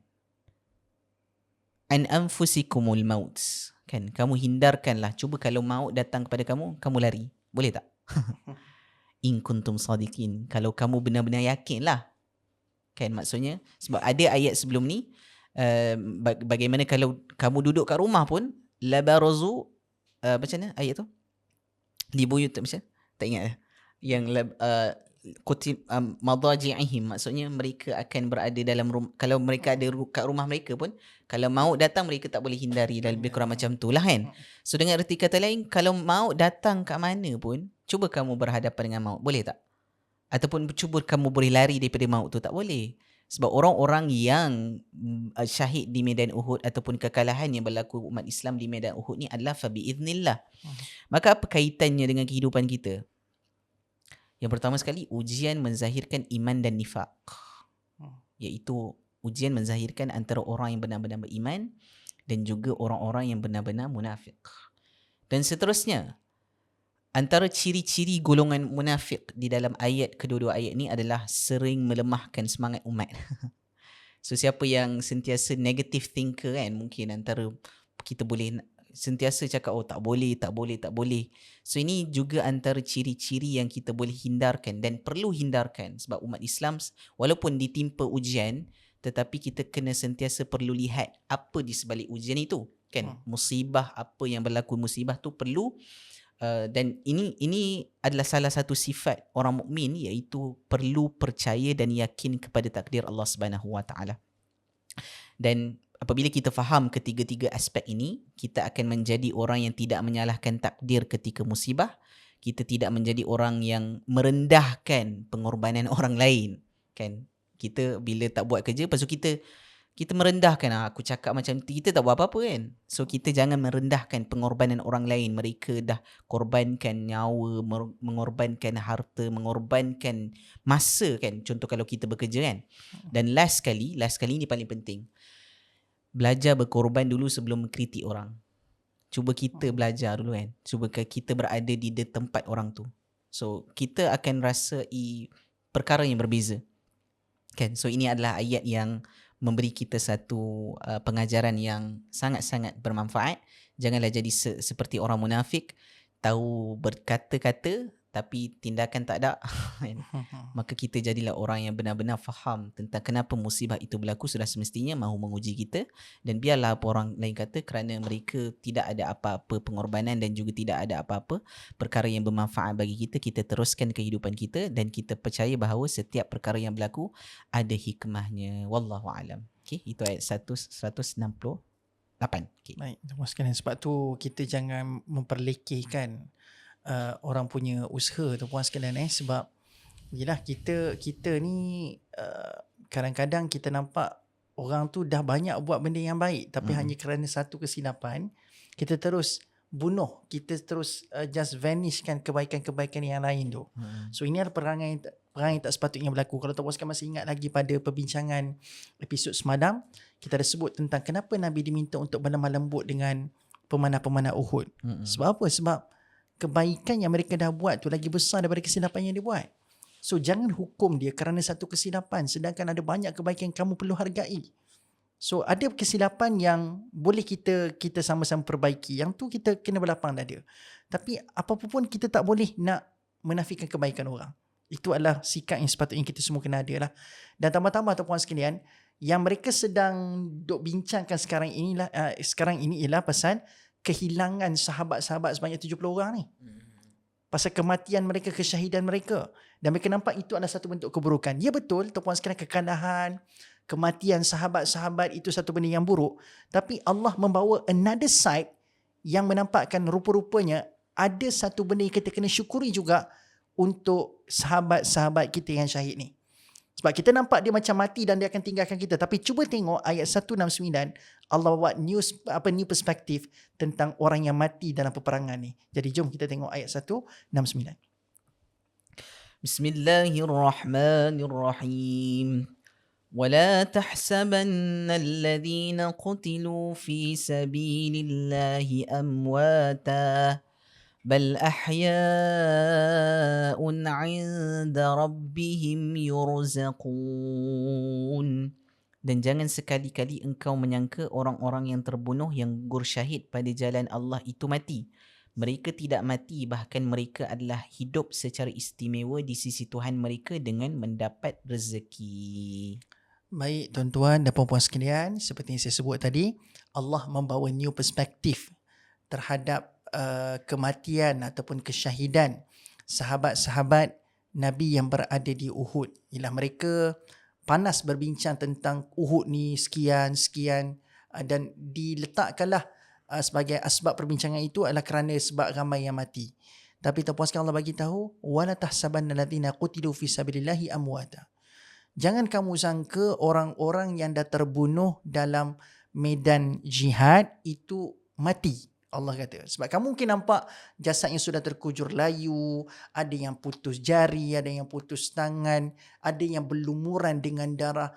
an anfusikumul maut, kan, kamu hindarkanlah. Cuba kalau maut datang kepada kamu, kamu lari. Boleh tak? In kuntum sadiqin. Kalau kamu benar-benar yakin lah. Kan, maksudnya, sebab ada ayat sebelum ni, bagaimana kalau kamu duduk kat rumah pun, labarazu, macam mana ayat tu? Libuyut, macam tak ingat lah. Yang kutib madaji'ihim, maksudnya mereka akan berada dalam rumah. Kalau mereka ada kat rumah mereka pun, kalau maut datang mereka tak boleh hindari, dan lebih kurang macam tu lah kan. So dengan erti kata lain, kalau maut datang kat mana pun, cuba kamu berhadapan dengan maut, boleh tak? Ataupun cuba kamu boleh lari daripada maut tu, tak boleh. Sebab orang-orang yang syahid di medan Uhud ataupun kekalahan yang berlaku umat Islam di medan Uhud ni adalah fabi'iznillah. Maka apa kaitannya dengan kehidupan kita? Yang pertama sekali, ujian menzahirkan iman dan nifaq. Iaitu ujian menzahirkan antara orang yang benar-benar beriman dan juga orang-orang yang benar-benar munafik. Dan seterusnya, antara ciri-ciri golongan munafik di dalam ayat, kedua-dua ayat ni adalah sering melemahkan semangat umat. So siapa yang sentiasa negative thinker kan, mungkin antara kita boleh sentiasa cakap tak boleh. So ini juga antara ciri-ciri yang kita boleh hindarkan dan perlu hindarkan, sebab umat Islam walaupun ditimpa ujian, tetapi kita kena sentiasa perlu lihat apa di sebalik ujian itu, kan? Musibah, apa yang berlaku musibah tu perlu. Dan ini adalah salah satu sifat orang mukmin, iaitu perlu percaya dan yakin kepada takdir Allah Subhanahu Wa Taala. Dan apabila kita faham ketiga-tiga aspek ini, kita akan menjadi orang yang tidak menyalahkan takdir ketika musibah. Kita tidak menjadi orang yang merendahkan pengorbanan orang lain, kan? Kita bila tak buat kerja, lepas tu kita merendahkan, aku cakap macam tu, kita tak buat apa-apa kan. So kita jangan merendahkan pengorbanan orang lain. Mereka dah korbankan nyawa, mengorbankan harta, mengorbankan masa kan. Contoh kalau kita bekerja kan. Dan last kali ni paling penting, belajar berkorban dulu sebelum mengkritik orang. Cuba kita belajar dulu kan. Cuba kita berada di tempat orang tu. So kita akan rasai perkara yang berbeza kan. So ini adalah ayat yang memberi kita satu pengajaran yang sangat-sangat bermanfaat. Janganlah jadi seperti orang munafik, tahu berkata-kata tapi tindakan tak ada. Maka kita jadilah orang yang benar-benar faham tentang kenapa musibah itu berlaku, sudah semestinya mahu menguji kita. Dan biarlah apa orang lain kata, kerana mereka tidak ada apa-apa pengorbanan dan juga tidak ada apa-apa perkara yang bermanfaat bagi kita, kita teruskan kehidupan kita dan kita percaya bahawa setiap perkara yang berlaku ada hikmahnya. Wallahu alam. Okay, itu ayat 168. Okay. Baik, terima sekalian. Sebab tu kita jangan memperlekehkan orang punya usaha tu puan sekalian, sebab yelah kita ni kadang-kadang kita nampak orang tu dah banyak buat benda yang baik, tapi hanya kerana satu kesilapan kita terus bunuh, kita terus just vanishkan kebaikan-kebaikan yang lain tu. So ini adalah perangai yang tak sepatutnya berlaku. Kalau tuan sekalian masih ingat lagi pada perbincangan episod semalam, kita ada sebut tentang kenapa Nabi diminta untuk berlemah lembut dengan pemanah-pemanah Uhud. Sebab apa? Sebab kebaikan yang mereka dah buat tu lagi besar daripada kesilapan yang dia buat. So jangan hukum dia kerana satu kesilapan, sedangkan ada banyak kebaikan yang kamu perlu hargai. So ada kesilapan yang boleh kita sama-sama perbaiki, yang tu kita kena berlapang dada. Tapi apa pun kita tak boleh nak menafikan kebaikan orang. Itu adalah sikap yang sepatutnya kita semua kena ada lah. Dan tambah-tambah tuan-puan sekalian, yang mereka sedang duk bincangkan sekarang ini ialah pasal kehilangan sahabat-sahabat sebanyak 70 orang ni. Pasal kematian mereka, kesyahidan mereka. Dan mereka nampak itu adalah satu bentuk keburukan. Ya betul, tuan-puan sekalian, kekalahan, kematian sahabat-sahabat itu satu benda yang buruk. Tapi Allah membawa another side yang menampakkan rupa-rupanya ada satu benda yang kita kena syukuri juga untuk sahabat-sahabat kita yang syahid ni. Sebab kita nampak dia macam mati dan dia akan tinggalkan kita. Tapi cuba tengok ayat 169, Allah buat new perspektif tentang orang yang mati dalam peperangan ni. Jadi jom kita tengok ayat 169. Bismillahirrahmanirrahim. ولا تحسبن الذين قتلوا في سبيل الله أمواتا بل أحياء عند ربهم يرزقون. Dan jangan sekali-kali engkau menyangka orang-orang yang terbunuh yang gugur syahid pada jalan Allah itu mati. Mereka tidak mati, bahkan mereka adalah hidup secara istimewa di sisi Tuhan mereka dengan mendapat rezeki. Baik tuan-tuan dan puan-puan sekalian, seperti yang saya sebut tadi, Allah membawa new perspektif terhadap kematian ataupun kesyahidan sahabat-sahabat Nabi yang berada di Uhud. Ialah mereka panas berbincang tentang Uhud ni sekian dan diletakkanlah sebagai asbab perbincangan itu adalah kerana sebab ramai yang mati. Tapi tuan-puan sekalian, Allah bagi tahu wala tahsabanna alladziina qutilu fi sabilillahi amwata. Jangan kamu sangka orang-orang yang dah terbunuh dalam medan jihad itu mati. Allah kata. Sebab kamu mungkin nampak jasadnya sudah terkujur layu, ada yang putus jari, ada yang putus tangan, ada yang berlumuran dengan darah.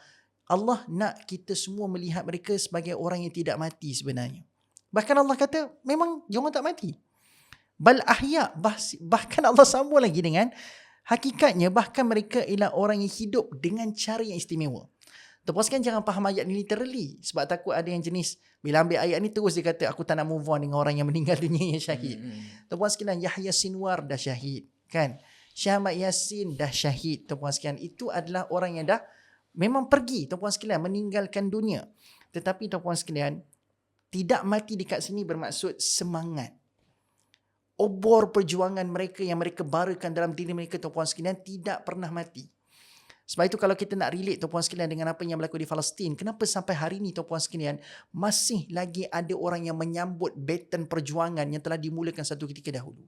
Allah nak kita semua melihat mereka sebagai orang yang tidak mati sebenarnya. Bahkan Allah kata memang diorang tak mati. Bal ahya, bahkan Allah sambung lagi dengan hakikatnya bahkan mereka ialah orang yang hidup dengan cara yang istimewa. Terpuaskan jangan faham ayat ni literally. Sebab takut ada yang jenis bila ambil ayat ni terus dia kata aku tak nak move on dengan orang yang meninggal dunia yang syahid. Terpuan sekalian, Yahya Sinwar dah syahid, kan? Syah Ahmad Yasin dah syahid. Terpuan sekalian, itu adalah orang yang dah memang pergi, terpuan sekalian, meninggalkan dunia. Tetapi terpuan sekalian, tidak mati dekat sini bermaksud semangat. Obor perjuangan mereka yang mereka barakan dalam diri mereka, tuan-puan sekalian, tidak pernah mati. Sebab itu kalau kita nak relate, tuan-puan sekalian, dengan apa yang berlaku di Palestin, kenapa sampai hari ini, tuan-puan sekalian, masih lagi ada orang yang menyambut baton perjuangan yang telah dimulakan satu ketika dahulu.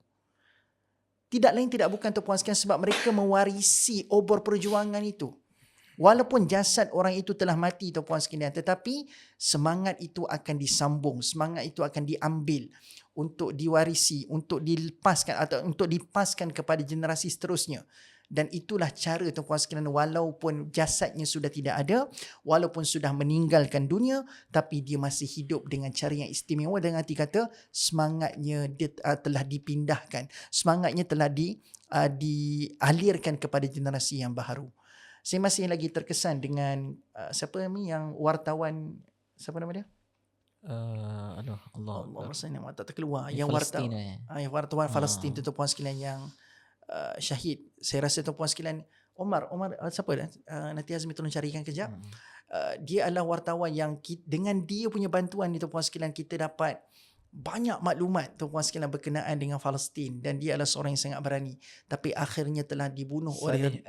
Tidak lain tidak bukan, tuan-puan sekalian, sebab mereka mewarisi obor perjuangan itu. Walaupun jasad orang itu telah mati, tuan-puan sekalian, tetapi semangat itu akan disambung, semangat itu akan diambil untuk diwarisi, untuk dilepaskan atau untuk dipaskan kepada generasi seterusnya. Dan itulah cara, tuan-puan sekalian, walaupun jasadnya sudah tidak ada, walaupun sudah meninggalkan dunia, tapi dia masih hidup dengan cara yang istimewa. Dengan arti kata semangatnya dia, telah dipindahkan, semangatnya telah dialirkan kepada generasi yang baru. Saya masih lagi terkesan dengan siapa ni yang wartawan, siapa nama dia? Allah nama tak terkeluar. Yang Yang wartawan Ah. Palestin tu, tuan-puan sekalian, yang syahid. Saya rasa tuan-puan sekalian, Omar siapa dah? Nanti Azmi tolong carikan kejap. Dia adalah wartawan yang dengan dia punya bantuan ni, tuan-puan sekalian, kita dapat banyak maklumat, tuan-puan sekalian, berkenaan dengan Palestin, dan dia adalah seorang yang sangat berani, tapi akhirnya telah dibunuh oleh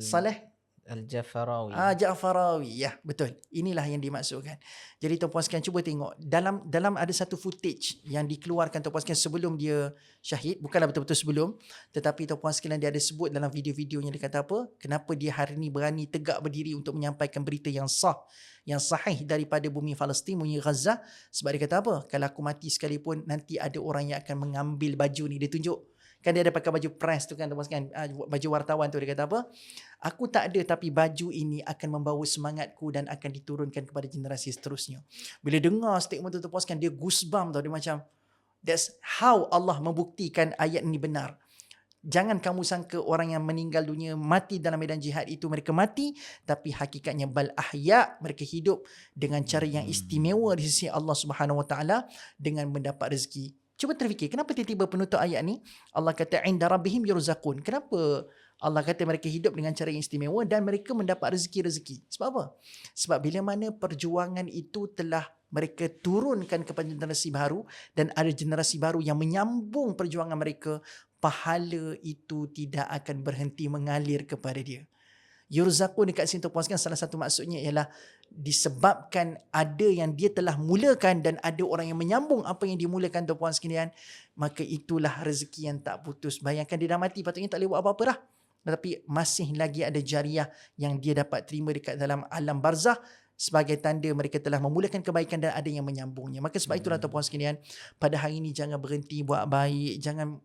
Saleh Al-Jafarawi. Ja'farawi. Ya, betul. Inilah yang dimaksudkan. Jadi tuan-puan sekalian, cuba tengok. Dalam ada satu footage yang dikeluarkan, tuan-puan sekalian, sebelum dia syahid. Bukanlah betul-betul sebelum. Tetapi tuan-puan sekalian, dia ada sebut dalam video-videonya, dia kata apa? Kenapa dia hari ini berani tegak berdiri untuk menyampaikan berita yang sah, yang sahih daripada bumi Palestin, bumi Gaza. Sebab dia kata apa? Kalau aku mati sekalipun, nanti ada orang yang akan mengambil baju ni. Dia tunjuk. Kan dia ada pakai baju press tu kan, tuan-puan sekalian, baju wartawan tu. Dia kata apa? Aku tak ada, tapi baju ini akan membawa semangatku dan akan diturunkan kepada generasi seterusnya. Bila dengar statement tu, tuan-puan sekalian, dia goosebump tau. Dia macam, that's how Allah membuktikan ayat ini benar. Jangan kamu sangka orang yang meninggal dunia, mati dalam medan jihad itu mereka mati, tapi hakikatnya bal ahya, mereka hidup dengan cara yang istimewa di sisi Allah Subhanahu Wa Taala dengan mendapat rezeki. Cuba terfikir, kenapa tiba-tiba penutup ayat ni Allah kata inda rabbihim yurzaqun? Kenapa Allah kata mereka hidup dengan cara yang istimewa dan mereka mendapat rezeki-rezeki? Sebab apa? Sebab bila mana perjuangan itu telah mereka turunkan kepada generasi baru dan ada generasi baru yang menyambung perjuangan mereka, pahala itu tidak akan berhenti mengalir kepada dia. Yurzaqun dekat sini, tuan-puan sekalian, salah satu maksudnya ialah disebabkan ada yang dia telah mulakan dan ada orang yang menyambung apa yang dimulakan, tuan-puan sekalian, maka itulah rezeki yang tak putus. Bayangkan dia dah mati, patutnya tak boleh buat apa-apa dah. Tetapi masih lagi ada jariah yang dia dapat terima dekat dalam alam barzah, sebagai tanda mereka telah memulakan kebaikan dan ada yang menyambungnya. Maka sebab itulah tuan-puan sekalian, pada hari ini jangan berhenti buat baik, jangan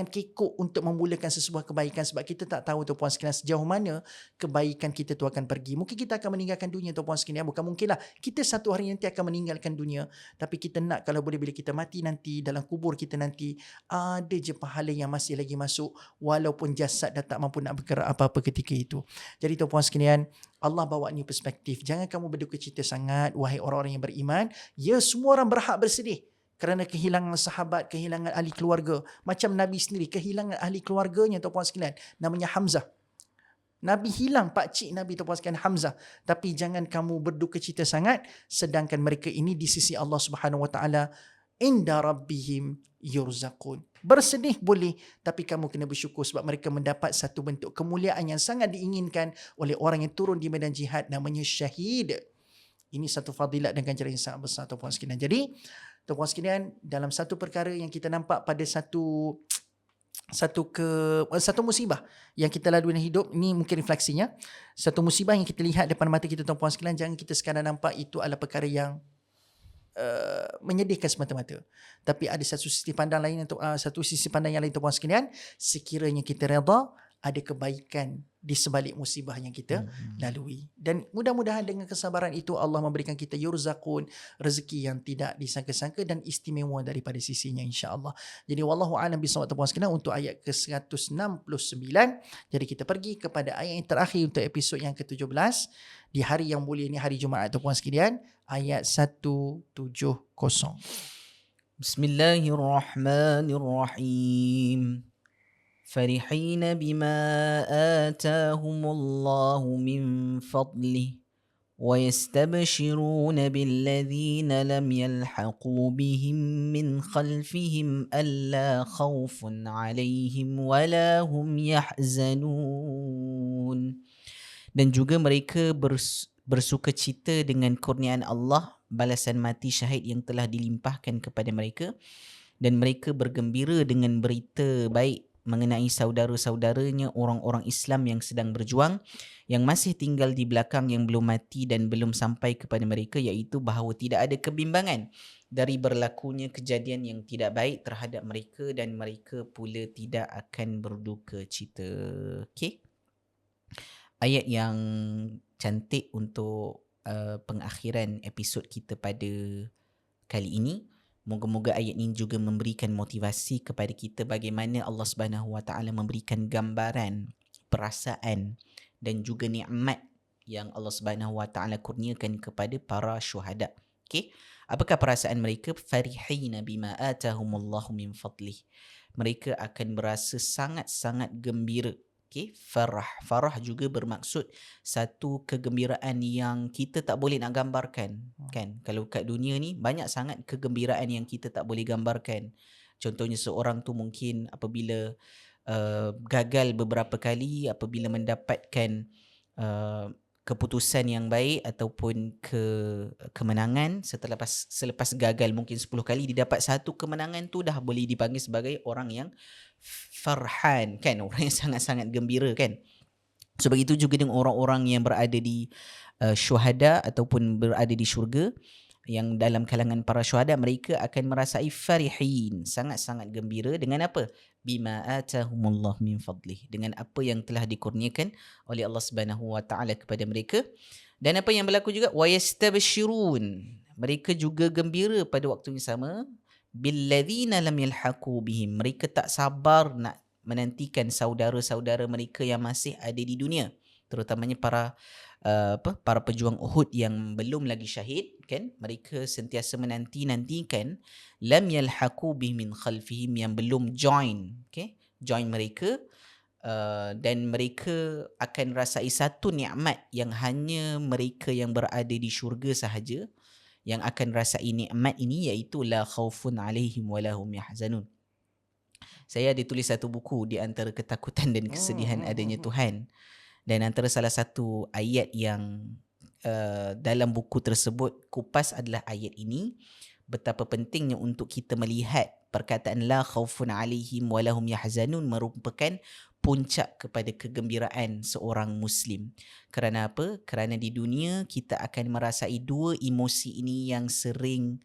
kekok untuk memulakan sesuatu kebaikan, sebab kita tak tahu tuan-puan sekalian sejauh mana kebaikan kita tu akan pergi. Mungkin kita akan meninggalkan dunia tuan-puan sekalian, bukan mungkinlah, kita satu hari nanti akan meninggalkan dunia, tapi kita nak kalau boleh bila kita mati nanti, dalam kubur kita nanti, ada je pahala yang masih lagi masuk walaupun jasad dah tak mampu nak bergerak apa-apa ketika itu. Jadi tuan-puan sekalian, Allah bawa ni perspektif. Jangan kamu berduka cita sangat, wahai orang-orang yang beriman. Ya, semua orang berhak bersedih kerana kehilangan sahabat, kehilangan ahli keluarga. Macam Nabi sendiri, kehilangan ahli keluarganya tuan-puan sekalian, namanya Hamzah. Nabi hilang pakcik Nabi tuan-puan sekalian, Hamzah. Tapi jangan kamu berduka cita sangat, sedangkan mereka ini di sisi Allah Subhanahu Wa Taala, inda rabbihim yurzaqun. Bersedih boleh, tapi kamu kena bersyukur sebab mereka mendapat satu bentuk kemuliaan yang sangat diinginkan oleh orang yang turun di medan jihad, namanya syahid. Ini satu fadilat dan ganjaran yang sangat besar tuan-puan sekalian. Jadi tuan-puan sekalian, dalam satu perkara yang kita nampak pada satu musibah yang kita lalui dalam hidup, ini mungkin refleksinya, satu musibah yang kita lihat depan mata kita tuan-puan sekalian, jangan kita sekadar nampak itu adalah perkara yang menyedihkan semata-mata, tapi ada satu sisi pandang lain, satu sisi pandang yang lain tuan-puan sekalian, sekiranya kita redha, ada kebaikan di sebalik musibah yang kita lalui. Dan mudah-mudahan dengan kesabaran itu Allah memberikan kita yurzaqun, rezeki yang tidak disangka-sangka dan istimewa daripada sisinya, insya-Allah. Jadi wallahu a'lam bishawab tuan-puan sekalian untuk ayat ke-169. Jadi kita pergi kepada ayat yang terakhir untuk episod yang ke-17 di hari yang mulia ini, hari Jumaat tuan-puan sekalian, ayat 170. Bismillahirrahmanirrahim. فرحين بما آتاهم الله من فضله ويستبشرون بالذين لم يلحقوا بهم من خلفهم ألا خوف عليهم ولا هم يحزنون. Dan juga mereka bersukacita dengan kurniaan Allah, balasan mati syahid yang telah dilimpahkan kepada mereka, dan mereka bergembira dengan berita baik mengenai saudara-saudaranya orang-orang Islam yang sedang berjuang, yang masih tinggal di belakang, yang belum mati dan belum sampai kepada mereka, iaitu bahawa tidak ada kebimbangan dari berlakunya kejadian yang tidak baik terhadap mereka dan mereka pula tidak akan berduka cita. Okey. Ayat yang cantik untuk pengakhiran episod kita pada kali ini. Moga-moga ayat ini juga memberikan motivasi kepada kita bagaimana Allah Subhanahu Wa Taala memberikan gambaran, perasaan dan juga nikmat yang Allah Subhanahu Wa Taala kurniakan kepada para syuhada. Okey, apakah perasaan mereka? Farihina bima atahumullahu min fadlih. Mereka akan berasa sangat-sangat gembira. Okay, farah juga bermaksud satu kegembiraan yang kita tak boleh nak gambarkan, kan? Kalau kat dunia ni banyak sangat kegembiraan yang kita tak boleh gambarkan. Contohnya seorang tu mungkin apabila gagal beberapa kali, apabila mendapatkan keputusan yang baik ataupun kemenangan, selepas gagal mungkin 10 kali, didapat satu kemenangan tu dah boleh dipanggil sebagai orang yang farhan, kan? Orang yang sangat-sangat gembira, kan? Sebab itu juga dengan orang-orang yang berada di syuhada ataupun berada di syurga, yang dalam kalangan para syuhada, mereka akan merasai farihin, sangat-sangat gembira dengan apa? Bima atahumullah min fadlih, dengan apa yang telah dikurniakan oleh Allah Subhanahu Wa Taala kepada mereka. Dan apa yang berlaku juga, wa yastabshirun, mereka juga gembira pada waktu yang sama, billadzina lam yalhaqu bihim, mereka tak sabar nak menantikan saudara-saudara mereka yang masih ada di dunia, terutamanya para pejuang Uhud yang belum lagi syahid, kan? Mereka sentiasa menantikan lam yalhaqu bihim min khalfihim, yang belum join, okay? Join mereka, dan mereka akan rasai satu nikmat yang hanya mereka yang berada di syurga sahaja yang akan rasai nikmat ini, iaitu la khaufun alaihim wala hum yahzanun. Saya ada tulis satu buku di antara ketakutan dan kesedihan adanya Tuhan, dan antara salah satu ayat yang dalam buku tersebut kupas adalah ayat ini, betapa pentingnya untuk kita melihat perkataan la khaufun alaihim walahum yahzanun merupakan puncak kepada kegembiraan seorang Muslim. Kerana apa? Kerana di dunia kita akan merasai dua emosi ini yang sering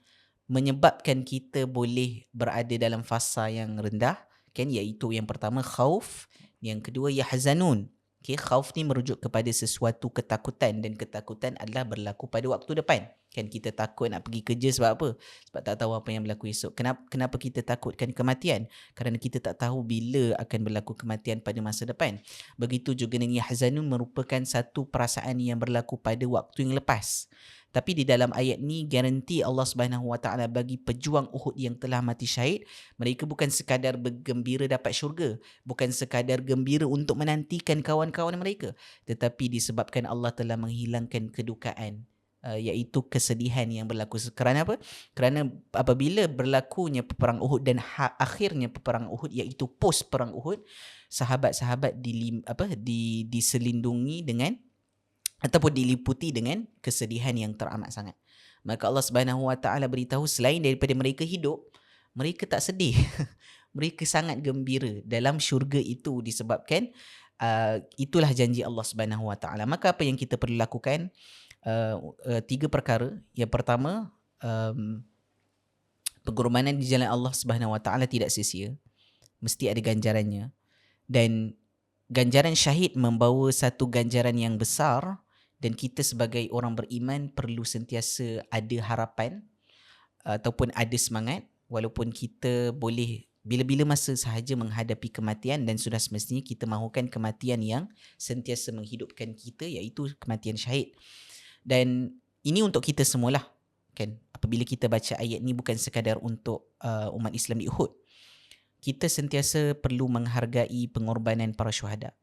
menyebabkan kita boleh berada dalam fasa yang rendah, kan, iaitu yang pertama khauf, yang kedua yahzanun. Okay, khauf ni merujuk kepada sesuatu ketakutan, dan ketakutan adalah berlaku pada waktu depan. Kan kita takut nak pergi kerja sebab apa? Sebab tak tahu apa yang berlaku esok. Kenapa kita takutkan kematian? Kerana kita tak tahu bila akan berlaku kematian pada masa depan. Begitu juga dengan yahzanun merupakan satu perasaan yang berlaku pada waktu yang lepas. Tapi di dalam ayat ni garanti Allah Subhanahu Wa Taala bagi pejuang Uhud yang telah mati syahid, mereka bukan sekadar bergembira dapat syurga, bukan sekadar gembira untuk menantikan kawan-kawan mereka, tetapi disebabkan Allah telah menghilangkan kedukaan, iaitu kesedihan yang berlaku. Kerana apa? Kerana apabila berlakunya peperang Uhud dan akhirnya peperang Uhud, iaitu post perang Uhud, sahabat-sahabat diselindungi dengan ataupun diliputi dengan kesedihan yang teramat sangat. Maka Allah Subhanahu Wa Taala beritahu selain daripada mereka hidup, mereka tak sedih. Mereka sangat gembira dalam syurga itu disebabkan itulah janji Allah Subhanahu Wa Taala. Maka apa yang kita perlu lakukan? 3 perkara. Yang pertama, pengorbanan di jalan Allah Subhanahu Wa Taala tidak sia-sia. Mesti ada ganjarannya. Dan ganjaran syahid membawa satu ganjaran yang besar, dan kita sebagai orang beriman perlu sentiasa ada harapan ataupun ada semangat, walaupun kita boleh bila-bila masa sahaja menghadapi kematian, dan sudah semestinya kita mahukan kematian yang sentiasa menghidupkan kita, iaitu kematian syahid. Dan ini untuk kita semualah, kan? Apabila kita baca ayat ni bukan sekadar untuk umat Islam di Uhud. Kita sentiasa perlu menghargai pengorbanan para syuhada.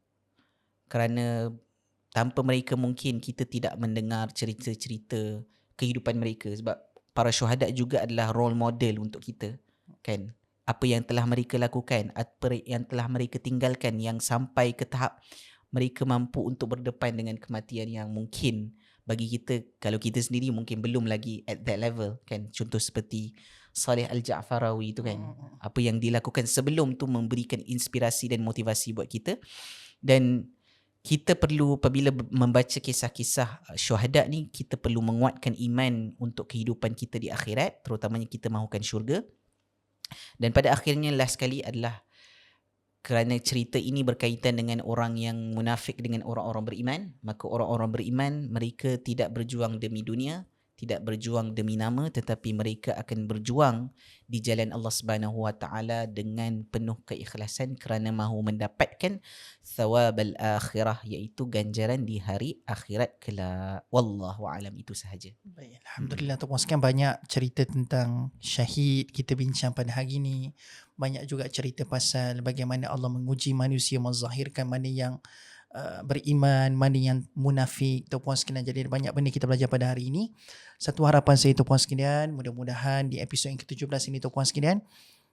Kerana tanpa mereka mungkin kita tidak mendengar cerita-cerita kehidupan mereka, sebab para syuhada juga adalah role model untuk kita, kan? Apa yang telah mereka lakukan, apa yang telah mereka tinggalkan, yang sampai ke tahap mereka mampu untuk berdepan dengan kematian yang mungkin bagi kita, kalau kita sendiri mungkin belum lagi at that level, kan? Contoh seperti Saleh Al-Ja'farawi itu, kan, apa yang dilakukan sebelum tu memberikan inspirasi dan motivasi buat kita. Dan kita perlu, apabila membaca kisah-kisah syuhada ni, kita perlu menguatkan iman untuk kehidupan kita di akhirat, terutamanya kita mahukan syurga. Dan pada akhirnya last sekali adalah kerana cerita ini berkaitan dengan orang yang munafik dengan orang-orang beriman, maka orang-orang beriman mereka tidak berjuang demi dunia, tidak berjuang demi nama, tetapi mereka akan berjuang di jalan Allah Subhanahu Wa Taala dengan penuh keikhlasan kerana mahu mendapatkan thawabal akhirah, iaitu ganjaran di hari akhirat kelak. Wallahu alam, itu sahaja. Baik, alhamdulillah tuan sekian banyak cerita tentang syahid kita bincang pada hari ini. Banyak juga cerita pasal bagaimana Allah menguji manusia, menzahirkan mana yang beriman, mana yang munafik, tuan sekalian. Jadi banyak benda kita belajar pada hari ini. Satu harapan saya tuan sekalian, mudah-mudahan di episod yang ke-17 ini tuan sekalian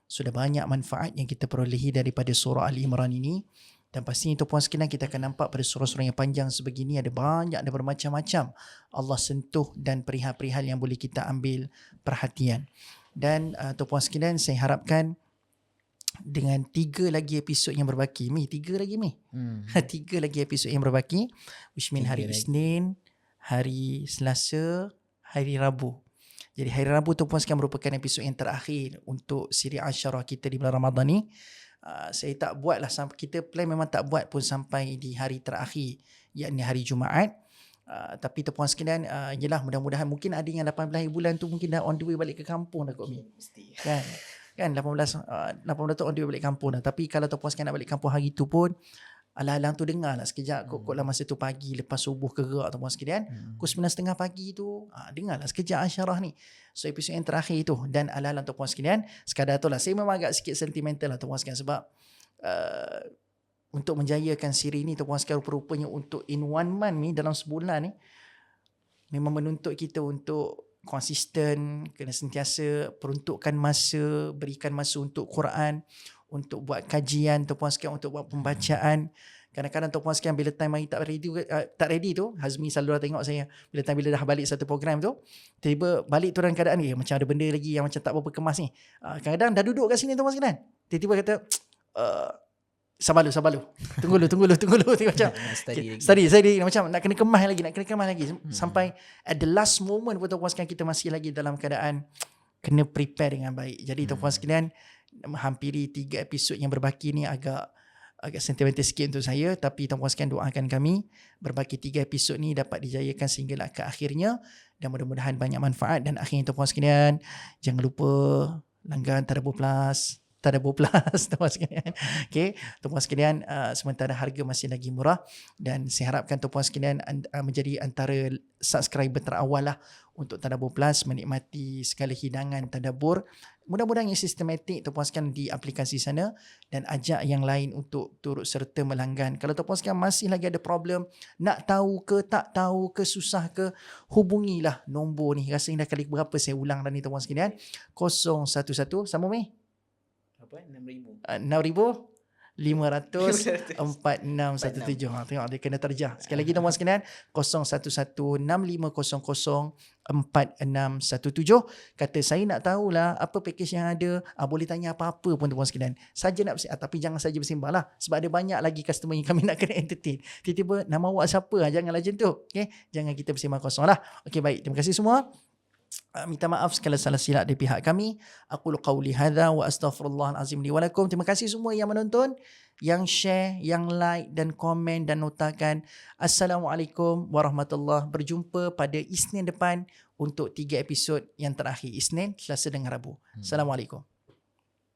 sudah banyak manfaat yang kita perolehi daripada surah Al-Imran ini. Dan pastinya tuan sekalian kita akan nampak pada surah-surah yang panjang sebegini ada banyak dan bermacam-macam Allah sentuh dan perihal-perihal yang boleh kita ambil perhatian. Dan tuan sekalian, saya harapkan dengan 3 lagi episod yang berbaki, 3 lagi 3 lagi episod yang berbaki, which mean hari Isnin, hari Selasa, hari Rabu. Jadi hari Rabu tu pun sekarang merupakan episod yang terakhir untuk siri Asyarah kita di bulan Ramadan ni. Saya tak buat lah, kita plan memang tak buat pun sampai di hari terakhir, yakni hari Jumaat. Tapi tuan sekalian, yelah, mudah-mudahan mungkin ada yang 18 bulan tu mungkin dah on the way balik ke kampung dah kot. Mesti. Kan 18 tu on the way balik kampung dah. Tapi kalau tuan sekalian nak balik kampung hari tu pun, alang-alang tu dengar lah sekejap, kot lah masa tu pagi lepas subuh ke gerak tuan sekalian, pukul 9.30 pagi tu, dengar lah sekejap Asyarah ni. So episod yang terakhir tu, dan alang-alang tuan sekalian, sekadar tu lah, saya memang agak sikit sentimental lah tuan sekalian, sebab untuk menjayakan siri ni tuan sekalian, rupanya untuk in one month ni, dalam sebulan ni, memang menuntut kita untuk konsisten, kena sentiasa peruntukkan masa, berikan masa untuk Quran, untuk buat kajian tuan sekalian, untuk buat pembacaan. Kadang-kadang tuan puan sekalian bila time mari tak ready tu, Hazmi selalu dah tengok saya bila dah balik satu program tu, tiba-tiba balik tu dalam keadaan macam ada benda lagi yang macam tak berapa kemas ni. Kadang-kadang dah duduk kat sini tuan puan sekalian, tiba-tiba kata sabar lu. Tunggu lu. Macam study macam nak kena kemas lagi. Sampai at the last moment pun tuan puan sekalian kita masih lagi dalam keadaan kena prepare dengan baik. Jadi tuan puan sekalian, menghampiri 3 episod yang berbaki ni agak sentimental sikit untuk saya, tapi tuan puan sekalian doakan kami berbaki 3 episod ni dapat dijayakan sehinggalah ke akhirnya, dan mudah-mudahan banyak manfaat. Dan akhirnya tuan puan sekalian, jangan lupa langgan Tadabbur Plus tuan puan sekalian. Okay, tuan puan sekalian, sementara harga masih lagi murah, dan saya harapkan tuan puan sekalian menjadi antara subscriber terawal lah untuk Tadabbur Plus, menikmati segala hidangan tadabbur. Mudah-mudahan yang sistematik tuan puan sekalian di aplikasi sana, dan ajak yang lain untuk turut serta melanggan. Kalau tuan puan sekalian masih lagi ada problem, nak tahu ke tak tahu ke susah ke, hubungilah nombor ni. Rasanya dah kali berapa saya ulang dah ni tuan puan sekalian. 011 sama mi? Apa? 6,000. 6,54617. Tengok dia kena terjah. Sekali lagi tuan puan sekalian, 0116500417. Kata saya nak tahulah apa package yang ada, boleh tanya apa-apa pun tuan puan sekalian. Saja nak tapi jangan saja bersimbah lah, sebab ada banyak lagi customer yang kami nak kena entertain. Tiba-tiba nama awak siapa? Janganlah macam tu. Okay? Jangan kita bersimbah kosong lah. Okay, baik. Terima kasih semua. Minta maaf segala salah silap dari pihak kami. Aqulu qawli hadza wa astaghfirullahal azim li wa lakum. Terima kasih semua yang menonton, yang share, yang like dan komen dan notakan. Assalamualaikum warahmatullahi. Berjumpa pada Isnin depan untuk 3 episod yang terakhir. Isnin, Selasa dan Rabu. Assalamualaikum.